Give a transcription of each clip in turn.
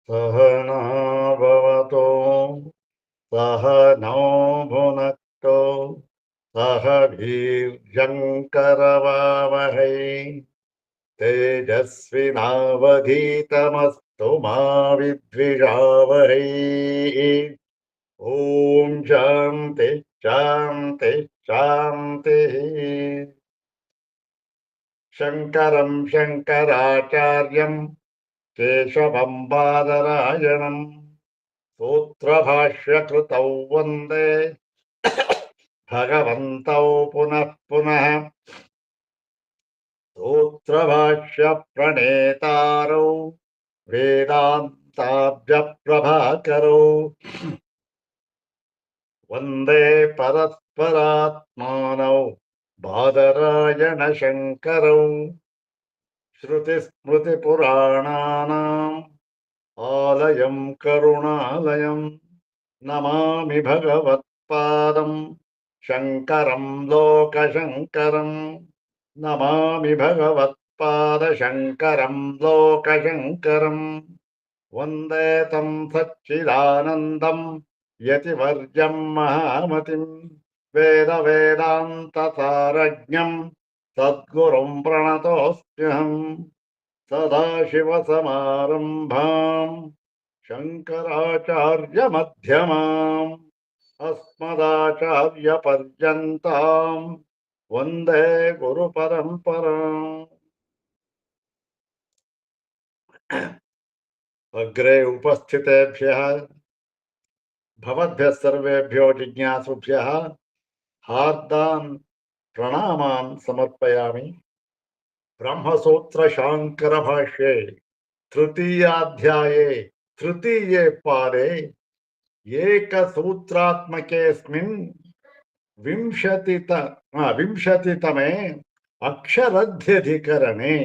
सहना भवतो सहनौ भुनक्तो सह वीर्यङ्करवावहै तेजस्विनावधीतमस्तु मा विद्विषावहै। ॐ शान्ति शान्ति शान्तिः। शङ्करं शङ्कराचार्यं केशवं बादरायणं सूत्रभाष्यकृतौ वन्दे भगवन्तौ पुनः पुनः। सूत्रभाष्यप्रणेतारौ वेदान्ताभ्यप्रभाकरौ वन्दे परस्परात्मानौ बादरायणशङ्करौ श्रुतिस्मृतिपुराणानाम् आलयं करुणालयं नमामि भगवत्पादं शङ्करं लोकशङ्करं नमामि भगवत्पादशङ्करं लोकशङ्करं वन्दे तं सच्चिदानन्दं यतिवर्यं महामतिं वेदवेदान्तसारज्ञं सद्गुरुं प्रणतोऽस्म्यहम् सदाशिवसमारम्भाम् शङ्कराचार्यमध्यमाम् अस्मदाचार्यपर्यन्ताम् वन्दे गुरुपरम्पराम्। अग्रे उपस्थितेभ्यः भवद्भ्यः सर्वेभ्यो जिज्ञासुभ्यः हार्दान् प्रणामान् समर्पयामि। ब्रह्मसूत्र शांकर भाष्ये तृतीयाध्याये तृतीये पादे एक सूत्रात्मकेऽस्मिन् विंशतितमे अक्षरध्यधिकरणे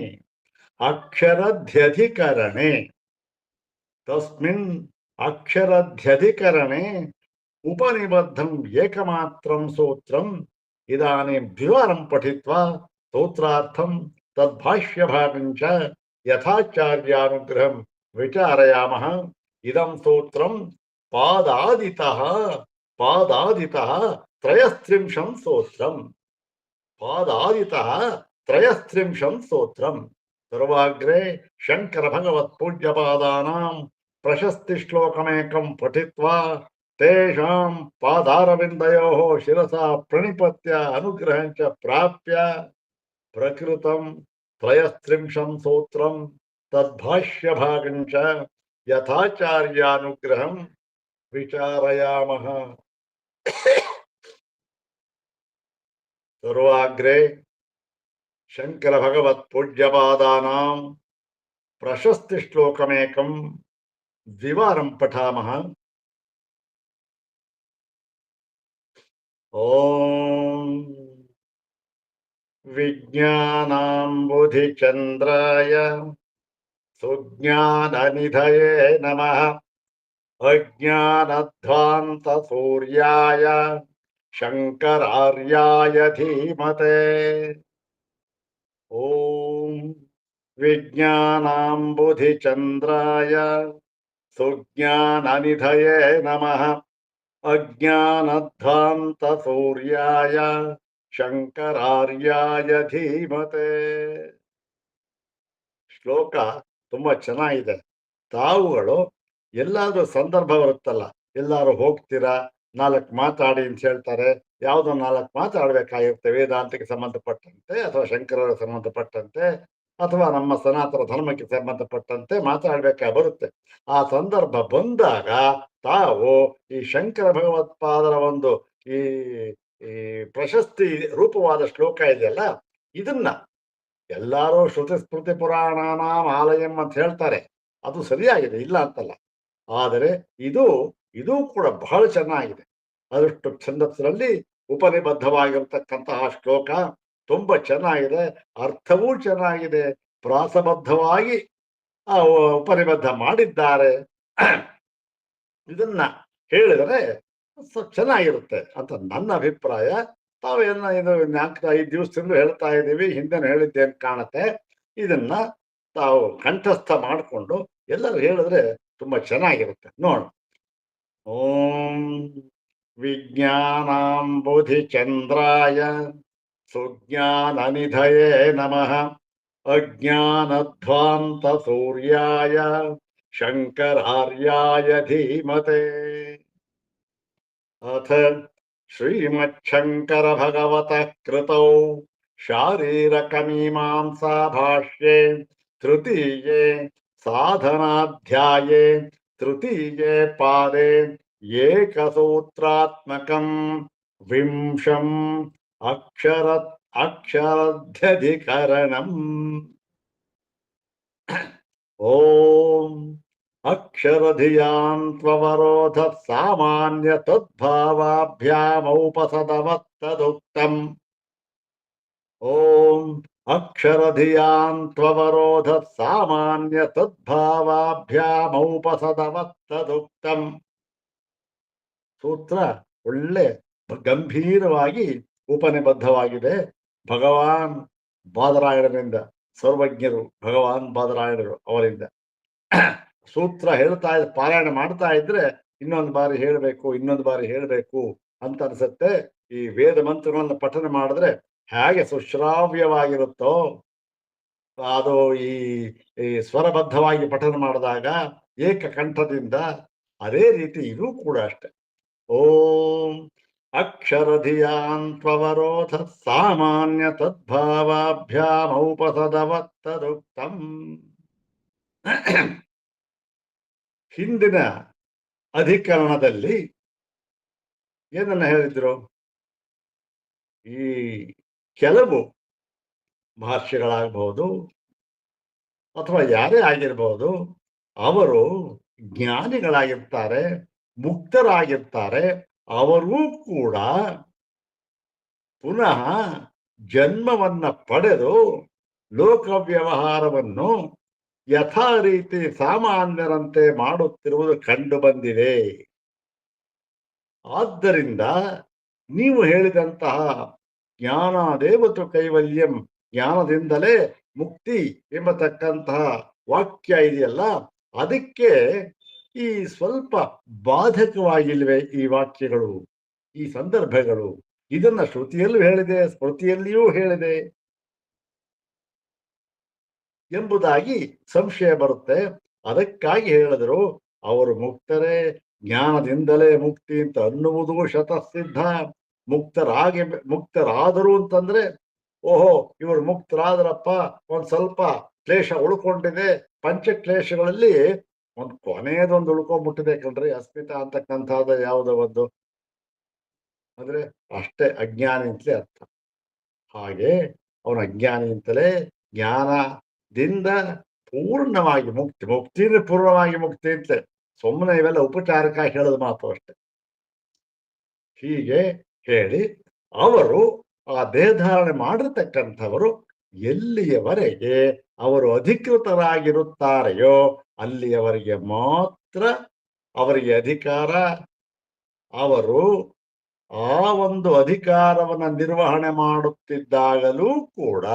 तस्मिन् अक्षरध्यधिकरणे उपनिबद्धम् एकमात्रं सूत्रम् इदानीं द्विवारं पठित्वा सूत्रार्थं तद्भाष्यभागं च यथाचार्यानुग्रहं विचारयामः। इदं सूत्रं पादादितः त्रयस्त्रिंशं सूत्रम् पादादितः त्रयस्त्रिंशं सूत्रम्। सर्वाग्रे शंकर भगवत् पूज्यपादानां प्रशस्ति श्लोकमेकं पठित्वा तेषां पादारविन्दयोः शिरसा प्रणिपत्य अनुग्रहं च प्राप्य प्रकृतं त्रयस्त्रिंशं सूत्रं तद्भाष्यभागं च यथाचार्यानुग्रहं विचारयामः। सर्वाग्रे शंकर भगवत् पूज्यपादानां प्रशस्ति श्लोकमेकं द्विवारं पठामः। ओम विज्ञानाम्बुधिचन्द्राय सुज्ञाननिधये नमः। अज्ञानध्वान्तसूर्याय शङ्करार्याय धीमते। ओम विज्ञानाम्बुधिचन्द्राय सुज्ञाननिधये नमः। अज्ञानध्वान्तसूर्याय ಶಂಕರಾರ್ಯಾಯ ಧೀಮತೆ. ಶ್ಲೋಕ ತುಂಬಾ ಚೆನ್ನಾಗಿದೆ. ತಾವುಗಳು ಎಲ್ಲಾದ್ರೂ ಸಂದರ್ಭ ಬರುತ್ತಲ್ಲ, ಎಲ್ಲಾರು ಹೋಗ್ತೀರಾ, 4 ಮಾತಾಡಿ ಅಂತ ಹೇಳ್ತಾರೆ, ಯಾವುದೋ 4 ಮಾತಾಡ್ಬೇಕಾಗಿರುತ್ತೆ, ವೇದಾಂತಕ್ಕೆ ಸಂಬಂಧಪಟ್ಟಂತೆ ಅಥವಾ ಶಂಕರರ ಸಂಬಂಧಪಟ್ಟಂತೆ ಅಥವಾ ನಮ್ಮ ಸನಾತನ ಧರ್ಮಕ್ಕೆ ಸಂಬಂಧಪಟ್ಟಂತೆ ಮಾತಾಡ್ಬೇಕಾಗಿ ಬರುತ್ತೆ. ಆ ಸಂದರ್ಭ ಬಂದಾಗ ತಾವು ಈ ಶಂಕರ ಭಗವತ್ಪಾದರ ಒಂದು ಈ ಪ್ರಶಸ್ತಿ ರೂಪವಾದ ಶ್ಲೋಕ ಇದೆಯಲ್ಲ, ಇದನ್ನ ಎಲ್ಲಾರು ಶ್ರುತಿ ಸ್ಮೃತಿ ಪುರಾಣಾನಾಂ ಆಲಯಂ ಅಂತ ಹೇಳ್ತಾರೆ, ಅದು ಸರಿಯಾಗಿದೆ, ಇಲ್ಲ ಅಂತಲ್ಲ. ಆದರೆ ಇದು ಕೂಡ ಬಹಳ ಚೆನ್ನಾಗಿದೆ. ಅದಷ್ಟು ಛಂದಸ್ಸಿನಲ್ಲಿ ಉಪನಿಬದ್ಧವಾಗಿರ್ತಕ್ಕಂತಹ ಶ್ಲೋಕ ತುಂಬಾ ಚೆನ್ನಾಗಿದೆ, ಅರ್ಥವೂ ಚೆನ್ನಾಗಿದೆ, ಪ್ರಾಸಬದ್ಧವಾಗಿ ಉಪನಿಬದ್ಧ ಮಾಡಿದ್ದಾರೆ. ಇದನ್ನ ಹೇಳಿದರೆ ಚೆನ್ನಾಗಿರುತ್ತೆ ಅಂತ ನನ್ನ ಅಭಿಪ್ರಾಯ. ತಾವೇನ ಇದು 4-5 ದಿವಸದಿಂದ ಹೇಳ್ತಾ ಇದ್ದೀವಿ, ಹಿಂದೆ ಹೇಳಿದ್ದೇನು ಕಾಣುತ್ತೆ. ಇದನ್ನ ತಾವು ಕಂಠಸ್ಥ ಮಾಡಿಕೊಂಡು ಎಲ್ಲರೂ ಹೇಳಿದ್ರೆ ತುಂಬಾ ಚೆನ್ನಾಗಿರುತ್ತೆ ನೋಡು. ಓಂ ವಿಜ್ಞಾನಾಂಬುಧಿ ಚಂದ್ರಾಯ ಸುಜ್ಞಾನನಿಧಯೇ ನಮಃ ಅಜ್ಞಾನಧ್ವಾಂತ ಸೂರ್ಯಾಯ ಶಂಕರಾರ್ಯಾಯ ಧೀಮತೆ. ಅಥ ಶ್ರೀಮಚ್ಛಂಕರ ಭಗವತಃ ಕೃತೌ ಶಾರೀರಕಮೀಮಾಂಸಾ ಭಾಷ್ಯೆ ತೃತೀಯೇ ಸಾಧನಾಧ್ಯಾಯೇ ತೃತೀಯೇ ಪಾದೆ ಏಕಸೂತ್ರಾತ್ಮಕಂ ವಿಂಶಂ ಅಕ್ಷರಧ್ಯಧಿಕರಣಂ. ಓಂ ಅಕ್ಷರಧಿಯಾನ್ ತ್ವವರೋಧ ಸಾಮಾನ್ಯ ತದ್ಭಾವಾಭ್ಯಾಮೌಪಸದವತ್ತದುಕ್ತಂ. ಓಂ ಅಕ್ಷರಧಿಯಾನ್ ತ್ವವರೋಧ ಸಾಮಾನ್ಯ ತದ್ಭಾವಾಭ್ಯಾಮೌಪಸದವತ್ತದುಕ್ತಂ. ಸೂತ್ರ ಒಳ್ಳೆ ಗಂಭೀರವಾಗಿ ಉಪನಿಬದ್ಧವಾಗಿದೆ ಭಗವಾನ್ ಬಾದರಾಯಣರಿಂದ. ಸರ್ವಜ್ಞರು ಭಗವಾನ್ ಬಾದರಾಯಣರು ಅವರಿಂದ ಸೂತ್ರ ಹೇಳ್ತಾ ಇದ್ರೆ, ಪಾರಾಯಣ ಮಾಡ್ತಾ ಇದ್ರೆ ಇನ್ನೊಂದು ಬಾರಿ ಹೇಳಬೇಕು ಅಂತ ಅನ್ಸುತ್ತೆ. ಈ ವೇದ ಮಂತ್ರಗಳನ್ನು ಪಠನೆ ಮಾಡಿದ್ರೆ ಹೇಗೆ ಸುಶ್ರಾವ್ಯವಾಗಿರುತ್ತೋ ಅದು ಈ ಸ್ವರಬದ್ಧವಾಗಿ ಪಠನೆ ಮಾಡಿದಾಗ ಏಕಕಂಠದಿಂದ ಅದೇ ರೀತಿ ಇದು ಕೂಡ ಅಷ್ಟೆ. ಓಂ ಅಕ್ಷರಧಿಯಾನ್ ತ್ವವರೋಧ ಸಾಮಾನ್ಯ ತದ್ಭಾವಾಭ್ಯಾಮೌಪಸದವತ್ತದುಕ್ತಂ. ಹಿಂದಿನ ಅಧಿಕರಣದಲ್ಲಿ ಏನನ್ನ ಹೇಳಿದ್ರು? ಈ ಕೆಲವು ಭಾಷ್ಯಗಳಾಗಬಹುದು ಅಥವಾ ಯಾರೇ ಆಗಿರ್ಬೋದು, ಅವರು ಜ್ಞಾನಿಗಳಾಗಿರ್ತಾರೆ, ಮುಕ್ತರಾಗಿರ್ತಾರೆ. ಅವರೂ ಕೂಡ ಪುನಃ ಜನ್ಮವನ್ನ ಪಡೆದು ಲೋಕ ವ್ಯವಹಾರವನ್ನು ಯಥಾ ರೀತಿ ಸಾಮಾನ್ಯರಂತೆ ಮಾಡುತ್ತಿರುವುದು ಕಂಡು ಬಂದಿದೆ. ಆದ್ದರಿಂದ ನೀವು ಹೇಳಿದಂತಹ ಜ್ಞಾನಾದೇವತು ಕೈವಲ್ಯಂ, ಜ್ಞಾನದಿಂದಲೇ ಮುಕ್ತಿ ಎಂಬತಕ್ಕಂತಹ ವಾಕ್ಯ ಇದೆಯಲ್ಲ, ಅದಕ್ಕೆ ಈ ಸ್ವಲ್ಪ ಬಾಧಕವಾಗಿಲ್ವೇ ಈ ವಾಕ್ಯಗಳು, ಈ ಸಂದರ್ಭಗಳು? ಇದನ್ನ ಶ್ರುತಿಯಲ್ಲೂ ಹೇಳಿದೆ, ಸ್ಮೃತಿಯಲ್ಲಿಯೂ ಹೇಳಿದೆ ಎಂಬುದಾಗಿ ಸಂಶಯ ಬರುತ್ತೆ. ಅದಕ್ಕಾಗಿ ಹೇಳಿದ್ರು ಅವರು ಮುಕ್ತರೇ, ಜ್ಞಾನದಿಂದಲೇ ಮುಕ್ತಿ ಅಂತ ಅನ್ನುವುದು ಶತಸಿದ್ಧ. ಮುಕ್ತರಾದರು ಅಂತಂದ್ರೆ ಓಹೋ ಇವರು ಮುಕ್ತರಾದ್ರಪ್ಪ, ಒಂದ್ ಸ್ವಲ್ಪ ಕ್ಲೇಶ ಉಳ್ಕೊಂಡಿದೆ, ಪಂಚಕ್ಲೇಶಗಳಲ್ಲಿ ಒಂದು ಕೊನೆಯದೊಂದು ಉಳ್ಕೊಂಡ್ಬಿಟ್ಟಿದೆ ಕಣ್ರಿ, ಅಸ್ಮಿತಾ ಅಂತಕ್ಕಂಥದ್ದು ಯಾವುದೋ ಒಂದು, ಅಂದ್ರೆ ಅಷ್ಟೇ ಅಜ್ಞಾನಿ ಅಂತಲೇ ಅರ್ಥ. ಹಾಗೆ ಅವನ ಅಜ್ಞಾನಿ ಅಂತಲೇ ಜ್ಞಾನದಿಂದ ಪೂರ್ಣವಾಗಿ ಮುಕ್ತಿಯಿಂದ ಪೂರ್ಣವಾಗಿ ಮುಕ್ತಿ ಅಂತಲೇ. ಸುಮ್ಮನೆ ಇವೆಲ್ಲ ಉಪಚಾರಕ ಹೇಳೋದು ಮಾತು ಅಷ್ಟೆ. ಹೀಗೆ ಹೇಳಿ ಅವರು ಆ ದೇಹಧಾರಣೆ ಮಾಡಿರ್ತಕ್ಕಂಥವರು ಎಲ್ಲಿಯವರೆಗೆ ಅವರು ಅಧಿಕೃತರಾಗಿರುತ್ತಾರೆಯೋ ಅಲ್ಲಿಯವರೆಗೆ ಮಾತ್ರ ಅವರಿಗೆ ಅಧಿಕಾರ. ಅವರು ಆ ಒಂದು ಅಧಿಕಾರವನ್ನ ನಿರ್ವಹಣೆ ಮಾಡುತ್ತಿದ್ದಾಗಲೂ ಕೂಡ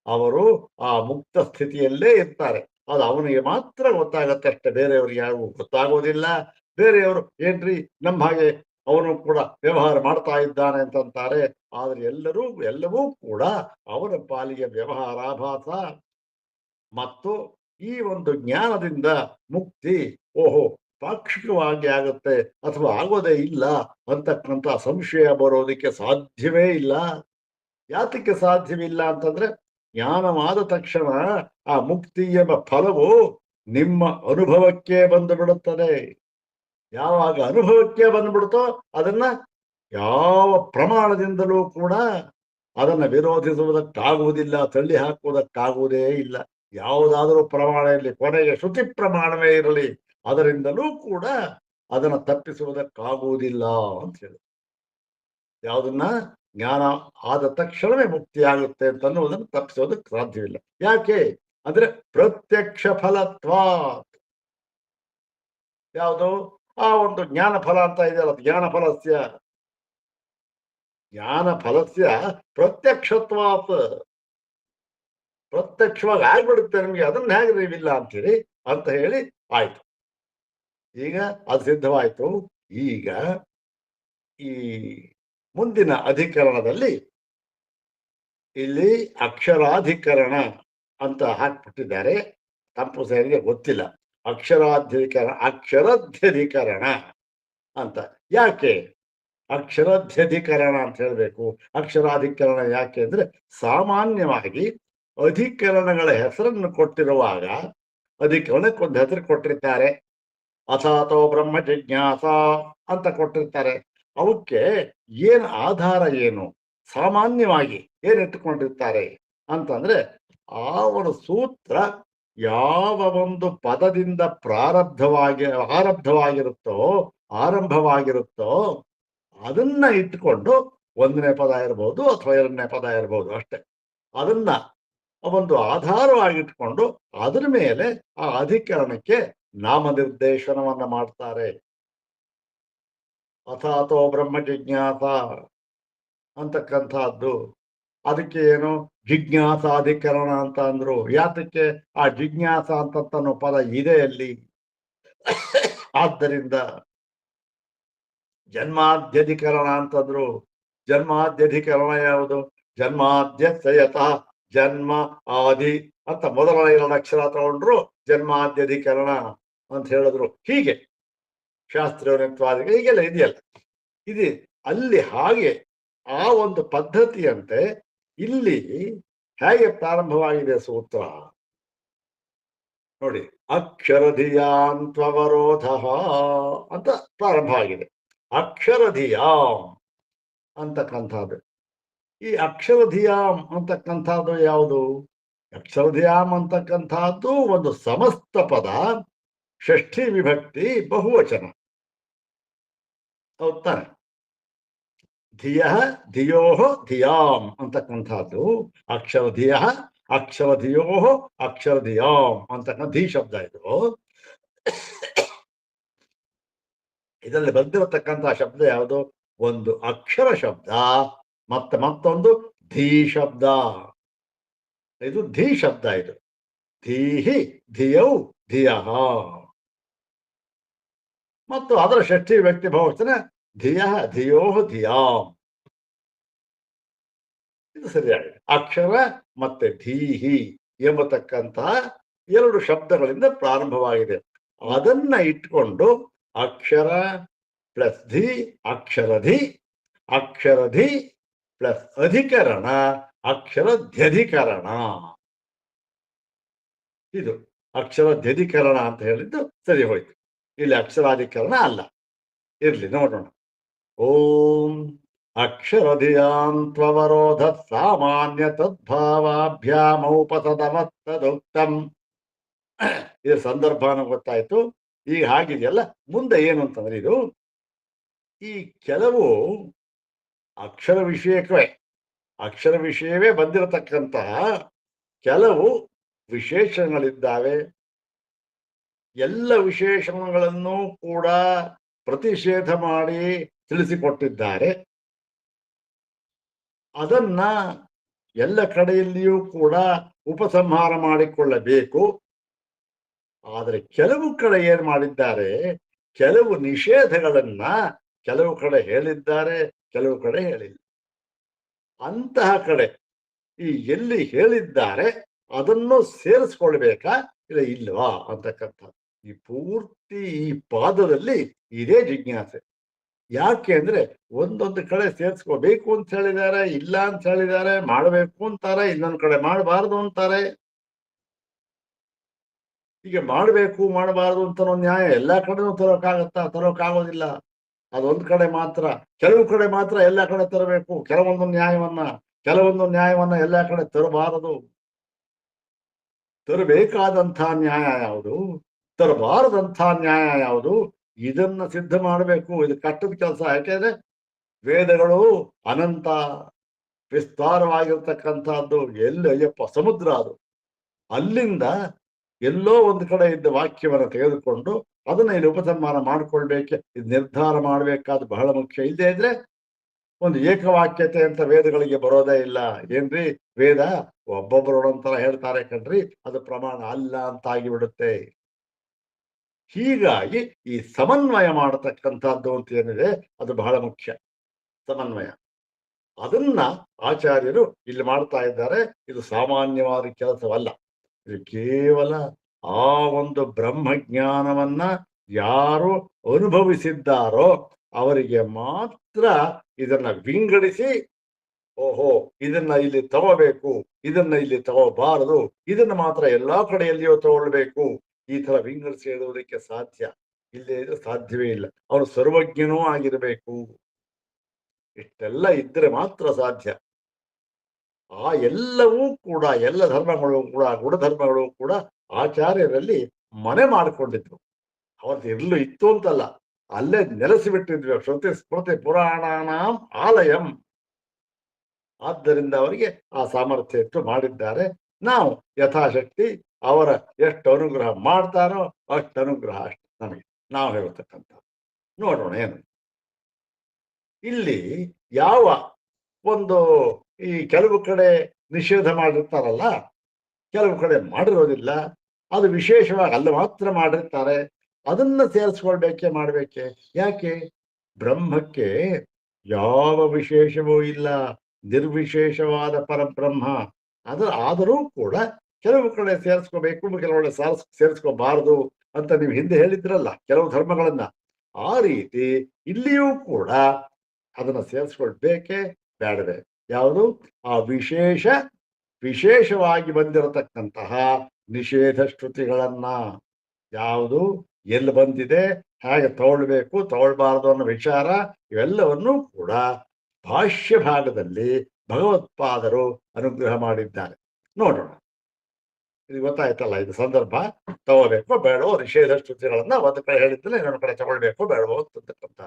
ಅವರು ಆ ಮುಕ್ತ ಸ್ಥಿತಿಯಲ್ಲೇ ಇರ್ತಾರೆ. ಅದು ಅವನಿಗೆ ಮಾತ್ರ ಗೊತ್ತಾಗತ್ತೆ ಅಷ್ಟೇ, ಬೇರೆಯವ್ರಿಗೆ ಯಾರಿಗೂ ಗೊತ್ತಾಗೋದಿಲ್ಲ. ಬೇರೆಯವರು ಏನ್ರಿ ನಮ್ಮ ಹಾಗೆ ಅವನು ಕೂಡ ವ್ಯವಹಾರ ಮಾಡ್ತಾ ಇದ್ದಾನೆ ಅಂತಂತಾರೆ. ಆದ್ರೆ ಎಲ್ಲವೂ ಕೂಡ ಅವರ ಪಾಲಿಗೆ ವ್ಯವಹಾರಾಭಾಸ. ಮತ್ತು ಈ ಒಂದು ಜ್ಞಾನದಿಂದ ಮುಕ್ತಿ ಓಹೋ ಪಾಕ್ಷಿಕವಾಗಿ ಆಗುತ್ತೆ ಅಥವಾ ಆಗೋದೇ ಇಲ್ಲ ಅಂತಕ್ಕಂಥ ಸಂಶಯ ಬರೋದಕ್ಕೆ ಸಾಧ್ಯವೇ ಇಲ್ಲ. ಯಾತಕ್ಕೆ ಸಾಧ್ಯವಿಲ್ಲ ಅಂತಂದ್ರೆ, ಜ್ಞಾನವಾದ ತಕ್ಷಣ ಆ ಮುಕ್ತಿ ಎಂಬ ಫಲವು ನಿಮ್ಮ ಅನುಭವಕ್ಕೆ ಬಂದು ಬಿಡುತ್ತದೆ. ಯಾವಾಗ ಅನುಭವಕ್ಕೆ ಬಂದ್ಬಿಡುತ್ತೋ ಅದನ್ನ ಯಾವ ಪ್ರಮಾಣದಿಂದಲೂ ಕೂಡ ಅದನ್ನ ವಿರೋಧಿಸುವುದಕ್ಕಾಗುವುದಿಲ್ಲ, ತಳ್ಳಿ ಹಾಕುವುದಕ್ಕಾಗುವುದೇ ಇಲ್ಲ. ಯಾವುದಾದರೂ ಪ್ರಮಾಣ ಇರಲಿ, ಕೊನೆಗೆ ಶ್ರುತಿ ಪ್ರಮಾಣವೇ ಇರಲಿ, ಅದರಿಂದಲೂ ಕೂಡ ಅದನ್ನ ತಪ್ಪಿಸುವುದಕ್ಕಾಗುವುದಿಲ್ಲ ಅಂತ ಹೇಳಿ. ಯಾವುದನ್ನ ಜ್ಞಾನ ಆದ ತಕ್ಷಣವೇ ಮುಕ್ತಿ ಆಗುತ್ತೆ ಅಂತ ಅನ್ನುವುದನ್ನು ತಪ್ಪಿಸೋದಕ್ಕೆ ಸಾಧ್ಯವಿಲ್ಲ. ಯಾಕೆ ಅಂದ್ರೆ ಪ್ರತ್ಯಕ್ಷ ಫಲತ್ವಾತ್. ಯಾವುದು ಆ ಒಂದು ಜ್ಞಾನ ಫಲ ಅಂತ ಇದೆಯಲ್ಲ, ಜ್ಞಾನ ಫಲಸ್ಯ ಪ್ರತ್ಯಕ್ಷತ್ವಾತ್. ಪ್ರತ್ಯಕ್ಷವಾಗಿ ಆಗ್ಬಿಡುತ್ತೆ ನಿಮ್ಗೆ, ಅದನ್ನ ಹೇಗೆ ನೀವಿಲ್ಲ ಅಂತೀರಿ ಅಂತ ಹೇಳಿ ಆಯ್ತು. ಈಗ ಅದು ಸಿದ್ಧವಾಯ್ತು. ಈಗ ಈ ಮುಂದಿನ ಅಧಿಕರಣದಲ್ಲಿ ಇಲ್ಲಿ ಅಕ್ಷರಾಧಿಕರಣ ಅಂತ ಹಾಕ್ಬಿಟ್ಟಿದ್ದಾರೆ. ತಪ್ಪು ಸರಿಗೆ ಗೊತ್ತಿಲ್ಲ. ಅಕ್ಷರಾಧ್ಯಧಿಕರಣ ಅಂತ ಯಾಕೆ ಅಕ್ಷರಾಧ್ಯಧಿಕರಣ ಅಂತ ಹೇಳ್ಬೇಕು? ಅಕ್ಷರಾಧಿಕರಣ ಯಾಕೆ ಅಂದ್ರೆ ಸಾಮಾನ್ಯವಾಗಿ ಅಧಿಕರಣಗಳ ಹೆಸರನ್ನು ಕೊಟ್ಟಿರುವಾಗ ಅಧಿಕರಣಕ್ಕೊಂದು ಹೆಸರು ಕೊಟ್ಟಿರ್ತಾರೆ. ಅಥಾತೋ ಬ್ರಹ್ಮ ಜಿಜ್ಞಾಸ ಅಂತ ಕೊಟ್ಟಿರ್ತಾರೆ. ಅವಕ್ಕೆ ಏನು ಆಧಾರ, ಏನು ಸಾಮಾನ್ಯವಾಗಿ ಏನ್ ಇಟ್ಟುಕೊಂಡಿರ್ತಾರೆ ಅಂತಂದ್ರೆ ಆ ಒಂದು ಸೂತ್ರ ಯಾವ ಒಂದು ಪದದಿಂದ ಆರಂಭವಾಗಿರುತ್ತೋ ಅದನ್ನ ಇಟ್ಕೊಂಡು 1ನೇ ಪದ ಇರ್ಬೋದು ಅಥವಾ 2ನೇ ಪದ ಇರ್ಬೋದು ಅಷ್ಟೆ. ಅದನ್ನ ಒಂದು ಆಧಾರವಾಗಿಟ್ಕೊಂಡು ಅದ್ರ ಮೇಲೆ ಆ ಅಧಿಕರಣಕ್ಕೆ ನಾಮನಿರ್ದೇಶನವನ್ನ ಮಾಡ್ತಾರೆ. ಅಥಾತೋ ಬ್ರಹ್ಮ ಜಿಜ್ಞಾಸ ಅಂತಕ್ಕಂಥದ್ದು. ಅದಕ್ಕೆ ಏನು ಜಿಜ್ಞಾಸಾಧಿಕರಣ ಅಂತ ಅಂದ್ರು. ಯಾತಕ್ಕೆ? ಆ ಜಿಜ್ಞಾಸ ಅಂತನ್ನೋ ಪದ ಇದೆ ಅಲ್ಲಿ. ಆದ್ದರಿಂದ ಜನ್ಮಾದ್ಯಧಿಕರಣ ಅಂತಂದ್ರು. ಜನ್ಮಾದ್ಯಧಿಕರಣ ಯಾವುದು? ಜನ್ಮಾದ್ಯತಃ ಜನ್ಮ ಆದಿ ಅಂತ ಮೊದಲ 2 ಅಕ್ಷರ ತಗೊಂಡ್ರು ಜನ್ಮಾದ್ಯಧಿಕರಣ ಅಂತ ಹೇಳಿದ್ರು. ಹೀಗೆ ಶಾಸ್ತ್ರೀಯತ್ವಾದಿ ಹೀಗೆಲ್ಲ ಇದೆಯಲ್ಲ. ಇದು ಅಲ್ಲಿ ಹಾಗೆ ಆ ಒಂದು ಪದ್ಧತಿಯಂತೆ ಇಲ್ಲಿ ಹೇಗೆ ಪ್ರಾರಂಭವಾಗಿದೆ ಸೂತ್ರ ನೋಡಿ. ಅಕ್ಷರಧಿಯಾಂತ್ವವರೋಧ ಅಂತ ಪ್ರಾರಂಭ ಆಗಿದೆ. ಅಕ್ಷರಧಿಯಾಂ ಅಂತಕ್ಕಂಥದ್ದು. ಈ ಅಕ್ಷರಧಿಯಾಂ ಅಂತಕ್ಕಂಥದ್ದು ಯಾವುದು? ಅಕ್ಷರಧಿಯಾಂ ಅಂತಕ್ಕಂಥದ್ದು ಒಂದು ಸಮಸ್ತ ಪದ, ಷಷ್ಠಿ ವಿಭಕ್ತಿ, ಬಹುವಚನ. ಹೌದ್ ತಾನೆ? ಧಿಯ ಧಿಯೋ ಧಿಯಾಂ ಅಂತಕ್ಕಂಥದ್ದು ಅಕ್ಷರಧಿಯ ಅಕ್ಷರಧಿಯೋ ಅಕ್ಷರಧಿಯಾಂ ಅಂತಕ್ಕಂಥ ಧಿ ಶಬ್ದ ಇದು. ಇದರಲ್ಲಿ ಬಂದಿರತಕ್ಕಂಥ ಶಬ್ದ ಯಾವುದು? ಒಂದು ಅಕ್ಷರ ಶಬ್ದ ಮತ್ತೆ ಮತ್ತೊಂದು ಧೀ ಶಬ್ದ. ಇದು ಧೀ ಶಬ್ದ. ಇದು ಧೀಹಿ ಧಿಯೌ ಧಿಯಃ ಮತ್ತು ಅದರ ಷಷ್ಠಿ ವ್ಯಕ್ತಿ ಬಹುವಚನ ಧಿಯ ಧಿಯೋ ಧಿಯಾಂ. ಇದು ಸರಿಯಾಗಿದೆ. ಅಕ್ಷರ ಮತ್ತೆ ಧೀಹಿ ಎಂಬತಕ್ಕಂತಹ 2 ಶಬ್ದಗಳಿಂದ ಪ್ರಾರಂಭವಾಗಿದೆ. ಅದನ್ನ ಇಟ್ಕೊಂಡು ಅಕ್ಷರ ಪ್ಲಸ್ ಧಿ ಅಕ್ಷರಧಿ, ಅಕ್ಷರಧಿ ಪ್ಲಸ್ ಅಧಿಕರಣ ಅಕ್ಷರಧ್ಯಧಿಕರಣ. ಇದು ಅಕ್ಷರಧ್ಯಧಿಕರಣ ಅಂತ ಹೇಳಿದ್ದು ಸರಿ ಹೋಯ್ತು. ಇಲ್ಲಿ ಅಕ್ಷರಾಧಿಕರಣ ಅಲ್ಲ. ಇರ್ಲಿ ನೋಡೋಣ. ಓಂ ಅಕ್ಷರಧಿಯಾಂತ್ವವರೋಧ ಸಾಮಾನ್ಯ ತದ್ಭಾವಾಭ್ಯಾಮೌಪಸದವತ್ತದುಕ್ತಂ. ಇದ್ರ ಸಂದರ್ಭನೂ ಗೊತ್ತಾಯ್ತು. ಈಗ ಹಾಗಿದೆಯಲ್ಲ, ಮುಂದೆ ಏನು ಅಂತಂದ್ರೆ ಇದು ಈ ಕೆಲವು ಅಕ್ಷರ ವಿಷಯವೇ ಬಂದಿರತಕ್ಕಂತಹ ಕೆಲವು ವಿಶೇಷಣಗಳಿದ್ದಾವೆ. ಎಲ್ಲ ವಿಶೇಷಣಗಳನ್ನು ಕೂಡ ಪ್ರತಿಷೇಧ ಮಾಡಿ ತಿಳಿಸಿಕೊಟ್ಟಿದ್ದಾರೆ. ಅದನ್ನ ಎಲ್ಲ ಕಡೆಯಲ್ಲಿಯೂ ಕೂಡ ಉಪಸಂಹಾರ ಮಾಡಿಕೊಳ್ಳಬೇಕು. ಆದರೆ ಕೆಲವು ಕಡೆ ಏನ್ ಮಾಡಿದ್ದಾರೆ, ಕೆಲವು ನಿಷೇಧಗಳನ್ನ ಕೆಲವು ಕಡೆ ಹೇಳಿದ್ದಾರೆ, ಕೆಲವು ಕಡೆ ಹೇಳಿಲ್ಲ. ಅಂತಹ ಕಡೆ ಈ ಎಲ್ಲಿ ಹೇಳಿದ್ದಾರೆ ಅದನ್ನು ಸೇರಿಸ್ಕೊಳ್ಬೇಕಾ ಇಲ್ಲ ಇಲ್ವಾ ಅಂತಕ್ಕಂಥ ಈ ಪೂರ್ತಿ ಈ ಪಾದದಲ್ಲಿ ಇದೇ ಜಿಜ್ಞಾಸೆ. ಯಾಕೆ ಅಂದ್ರೆ ಒಂದೊಂದು ಕಡೆ ಸೇರಿಸ್ಕೋಬೇಕು ಅಂತ ಹೇಳಿದ್ದಾರೆ, ಇಲ್ಲ ಅಂತ ಹೇಳಿದ್ದಾರೆ, ಮಾಡಬೇಕು ಅಂತಾರೆ, ಇನ್ನೊಂದು ಕಡೆ ಮಾಡಬಾರದು ಅಂತಾರೆ. ಈಗ ಮಾಡಬೇಕು ಮಾಡಬಾರದು ಅಂತ ನ್ಯಾಯ ಎಲ್ಲಾ ಕಡೆನೂ ತರೋಕ್ಕಾಗೋದಿಲ್ಲ. ಅದೊಂದು ಕಡೆ ಮಾತ್ರ, ಕೆಲವು ಕಡೆ ಮಾತ್ರ ಎಲ್ಲಾ ಕಡೆ ತರಬೇಕು. ಕೆಲವೊಂದು ನ್ಯಾಯವನ್ನ ಎಲ್ಲಾ ಕಡೆ ತರಬಾರದು. ತರಬೇಕಾದಂಥ ನ್ಯಾಯ ಯಾವುದು, ತರಬಾರದಂಥ ನ್ಯಾಯ ಯಾವುದು, ಇದನ್ನ ಸಿದ್ಧ ಮಾಡಬೇಕು. ಇದು ಕಟ್ಟದ ಕೆಲಸ. ಯಾಕೆಂದ್ರೆ ವೇದಗಳು ಅನಂತ ವಿಸ್ತಾರವಾಗಿರ್ತಕ್ಕಂಥದ್ದು. ಎಲ್ಲಿ ಅಯ್ಯಪ್ಪ ಸಮುದ್ರ ಅದು. ಅಲ್ಲಿಂದ ಎಲ್ಲೋ ಒಂದು ಕಡೆ ಇದ್ದ ವಾಕ್ಯವನ್ನು ತೆಗೆದುಕೊಂಡು ಅದನ್ನ ಇಲ್ಲಿ ಉಪಸಂಹಾರ ಮಾಡ್ಕೊಳ್ಬೇಕೆ, ಇದು ನಿರ್ಧಾರ ಮಾಡಬೇಕಾದ ಬಹಳ ಮುಖ್ಯ. ಇಲ್ಲದೆ ಇದ್ರೆ ಒಂದು ಏಕವಾಕ್ಯತೆ ಅಂತ ವೇದಗಳಿಗೆ ಬರೋದೇ ಇಲ್ಲ. ಏನ್ರಿ ವೇದ ಒಬ್ಬೊಬ್ಬರು ಒಂದೊಂಥರ ಹೇಳ್ತಾರೆ ಕಣ್ರಿ, ಅದು ಪ್ರಮಾಣ ಅಲ್ಲ ಅಂತ ಆಗಿಬಿಡುತ್ತೆ. ಹೀಗಾಗಿ ಈ ಸಮನ್ವಯ ಮಾಡತಕ್ಕಂಥದ್ದು ಅಂತ ಏನಿದೆ ಅದು ಬಹಳ ಮುಖ್ಯ. ಸಮನ್ವಯ ಅದನ್ನ ಆಚಾರ್ಯರು ಇಲ್ಲಿ ಮಾಡ್ತಾ ಇದ್ದಾರೆ. ಇದು ಸಾಮಾನ್ಯವಾದ ಕೆಲಸವಲ್ಲ. ಇದು ಕೇವಲ ಆ ಒಂದು ಬ್ರಹ್ಮಜ್ಞಾನವನ್ನ ಯಾರು ಅನುಭವಿಸಿದ್ದಾರೋ ಅವರಿಗೆ ಮಾತ್ರ ಇದನ್ನ ವಿಂಗಡಿಸಿ, ಓಹೋ ಇದನ್ನ ಇಲ್ಲಿ ತಗೋಬೇಕು, ಇದನ್ನ ಇಲ್ಲಿ ತಗೋಬಾರದು, ಇದನ್ನ ಮಾತ್ರ ಎಲ್ಲಾ ಕಡೆಯಲ್ಲಿಯೂ ತಗೊಳ್ಬೇಕು, ಈ ತರ ವಿಂಗಡಿಸಿ ಹೇಳುವುದಕ್ಕೆ ಸಾಧ್ಯ. ಇಲ್ಲೇ ಇದು ಸಾಧ್ಯವೇ ಇಲ್ಲ. ಅವನು ಸರ್ವಜ್ಞನೂ ಆಗಿರಬೇಕು. ಇಷ್ಟೆಲ್ಲ ಇದ್ರೆ ಮಾತ್ರ ಸಾಧ್ಯ. ಆ ಎಲ್ಲವೂ ಕೂಡ, ಎಲ್ಲ ಧರ್ಮಗಳು ಕೂಡ, ಗುಣಧರ್ಮಗಳು ಕೂಡ ಆಚಾರ್ಯರಲ್ಲಿ ಮನೆ ಮಾಡಿಕೊಂಡಿದ್ರು. ಅವತ್ತು ಇರ್ಲು ಇತ್ತು ಅಂತಲ್ಲ, ಅಲ್ಲೇ ನೆಲೆಸಿಬಿಟ್ಟಿದ್ವಿ. ಶ್ರುತಿ ಸ್ಮೃತಿ ಪುರಾಣಾನಾಂ ಆಲಯಂ. ಆದ್ದರಿಂದ ಅವರಿಗೆ ಆ ಸಾಮರ್ಥ್ಯ ಇಟ್ಟು ಮಾಡಿದ್ದಾರೆ. ನಾವು ಯಥಾಶಕ್ತಿ ಅವರ ಎಷ್ಟು ಅನುಗ್ರಹ ಮಾಡ್ತಾರೋ ಅಷ್ಟು ಅನುಗ್ರಹ ಅಷ್ಟು ನಮಗೆ ನಾವು ಹೇಳ್ತಕ್ಕಂಥ. ನೋಡೋಣ ಏನು ಇಲ್ಲಿ ಯಾವ ಒಂದು ಈ ಕೆಲವು ಕಡೆ ನಿಷೇಧ ಮಾಡಿರ್ತಾರಲ್ಲ, ಕೆಲವು ಕಡೆ ಮಾಡಿರೋದಿಲ್ಲ. ಅದು ವಿಶೇಷವಾಗಿ ಅಲ್ಲಿ ಮಾತ್ರ ಮಾಡಿರ್ತಾರೆ. ಅದನ್ನ ಸೇರಿಸ್ಕೊಳ್ಬೇಕೆ ಮಾಡ್ಬೇಕೆ? ಯಾಕೆ? ಬ್ರಹ್ಮಕ್ಕೆ ಯಾವ ವಿಶೇಷವೂ ಇಲ್ಲ, ನಿರ್ವಿಶೇಷವಾದ ಪರಬ್ರಹ್ಮ. ಆದರೂ ಕೂಡ ಕೆಲವು ಕಡೆ ಸೇರಿಸ್ಕೋಬೇಕು, ಕೆಲವೊಳ್ಳೆ ಸೇರಿಸ್ಕೋಬಾರದು ಅಂತ ನೀವು ಹಿಂದೆ ಹೇಳಿದ್ರಲ್ಲ ಕೆಲವು ಧರ್ಮಗಳನ್ನ. ಆ ರೀತಿ ಇಲ್ಲಿಯೂ ಕೂಡ ಅದನ್ನ ಸೇರಿಸ್ಕೊಳ್ಬೇಕೆ ಬೇಡವೆ? ಯಾವುದು? ಆ ವಿಶೇಷವಾಗಿ ಬಂದಿರತಕ್ಕಂತಹ ನಿಷೇಧ ಶ್ರುತಿಗಳನ್ನ, ಯಾವುದು ಎಲ್ಲಿ ಬಂದಿದೆ, ಹೇಗೆ ತಗೊಳ್ಬೇಕು ತಗೊಳ್ಬಾರದು ಅನ್ನೋ ವಿಚಾರ, ಇವೆಲ್ಲವನ್ನೂ ಕೂಡ ಭಾಷ್ಯ ಭಾಗದಲ್ಲಿ ಭಗವತ್ಪಾದರು ಅನುಗ್ರಹ ಮಾಡಿದ್ದಾರೆ. ನೋಡೋಣ. ಇದು ಗೊತ್ತಾಯ್ತಲ್ಲ, ಇದು ಸಂದರ್ಭ. ತಗೋಬೇಕೋ ಬೇಡವೋ ನಿಷೇಧ ಶ್ರುತಿಗಳನ್ನ ಒಂದು ಕಡೆ ಹೇಳಿದ್ರೆ ಇನ್ನೊಂದು ಕಡೆ ತಗೊಳ್ಬೇಕೋ ಬೇಡವೋ ಅಂತಕ್ಕಂಥ.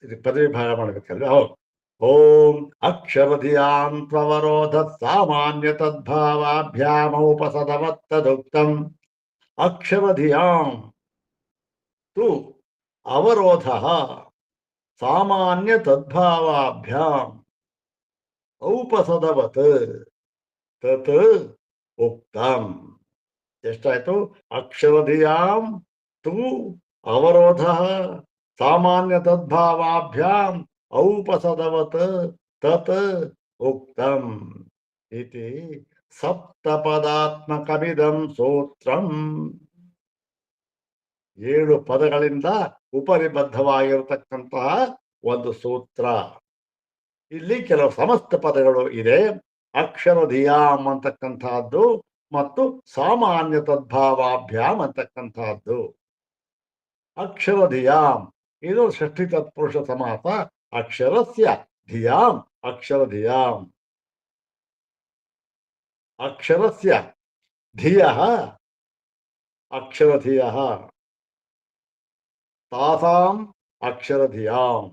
ಇದು ಪದವಿ ಭಾಗ ಮಾಡ್ಬೇಕಲ್ವ? ಹೌದು. ಓಂ ಅಕ್ಷರಧಿಯಾಂತ್ವವರೋಧ ಸಾಮಾನ್ಯ ತದ್ಭಾವಾಭ್ಯಾಮೌಪಸದವತ್ತದುಕ್ತಂ ಅಕ್ಷರಧಿಯಾಂ ತು ಅವರೋಧ ಸಾಮಾನ್ಯ ತದ್ಭಾವಾಭ್ಯಾಂ ಔಪಸದವತ್ ತತ್ ಉಕ್ತಂ. ಎಷ್ಟಾಯ್ತು? ಅಕ್ಷರಧಿಯಾಂ ತು ಅವರೋಧ ಸಾಮಾನ್ಯ ತದ್ಭಾವಾಭ್ಯಾಂ ಔಪಸದವತ್ ತತ್ ಉಕ್ತಂ ಇತಿ ಸಪ್ತಪದಾತ್ಮಕಮಿದಂ ಸೂತ್ರಂ. 7 ಪದಗಳಿಂದ ಉಪನಿಬದ್ಧವಾಗಿರತಕ್ಕಂತಹ ಒಂದು ಸೂತ್ರ. ಇಲ್ಲಿ ಕೆಲವು ಸಮಸ್ತ ಪದಗಳು ಇದೆ. ಅಕ್ಷರಧಿಯಾಂ ಅಂತಕ್ಕಂತಹದ್ದು ಮತ್ತು ಸಾಮಾನ್ಯ ತದ್ಭಾವಾಭ್ಯಾಂ ಅಂತಕ್ಕಂತಹದ್ದು. ಅಕ್ಷರಧಿಯಾಂ ಇದು ಷಷ್ಠಿ ತತ್ಪುರುಷ ಸಮಾಸ. ಅಕ್ಷರಸ್ಯ ಧಿಯಾಂ ಅಕ್ಷರಧಿಯಾಂ. ಅಕ್ಷರಸ್ಯ ಧಿಯಃ ಅಕ್ಷರಧಿಯಃ ತಾಸಾಂ ಅಕ್ಷರಧಿಯಾಂ.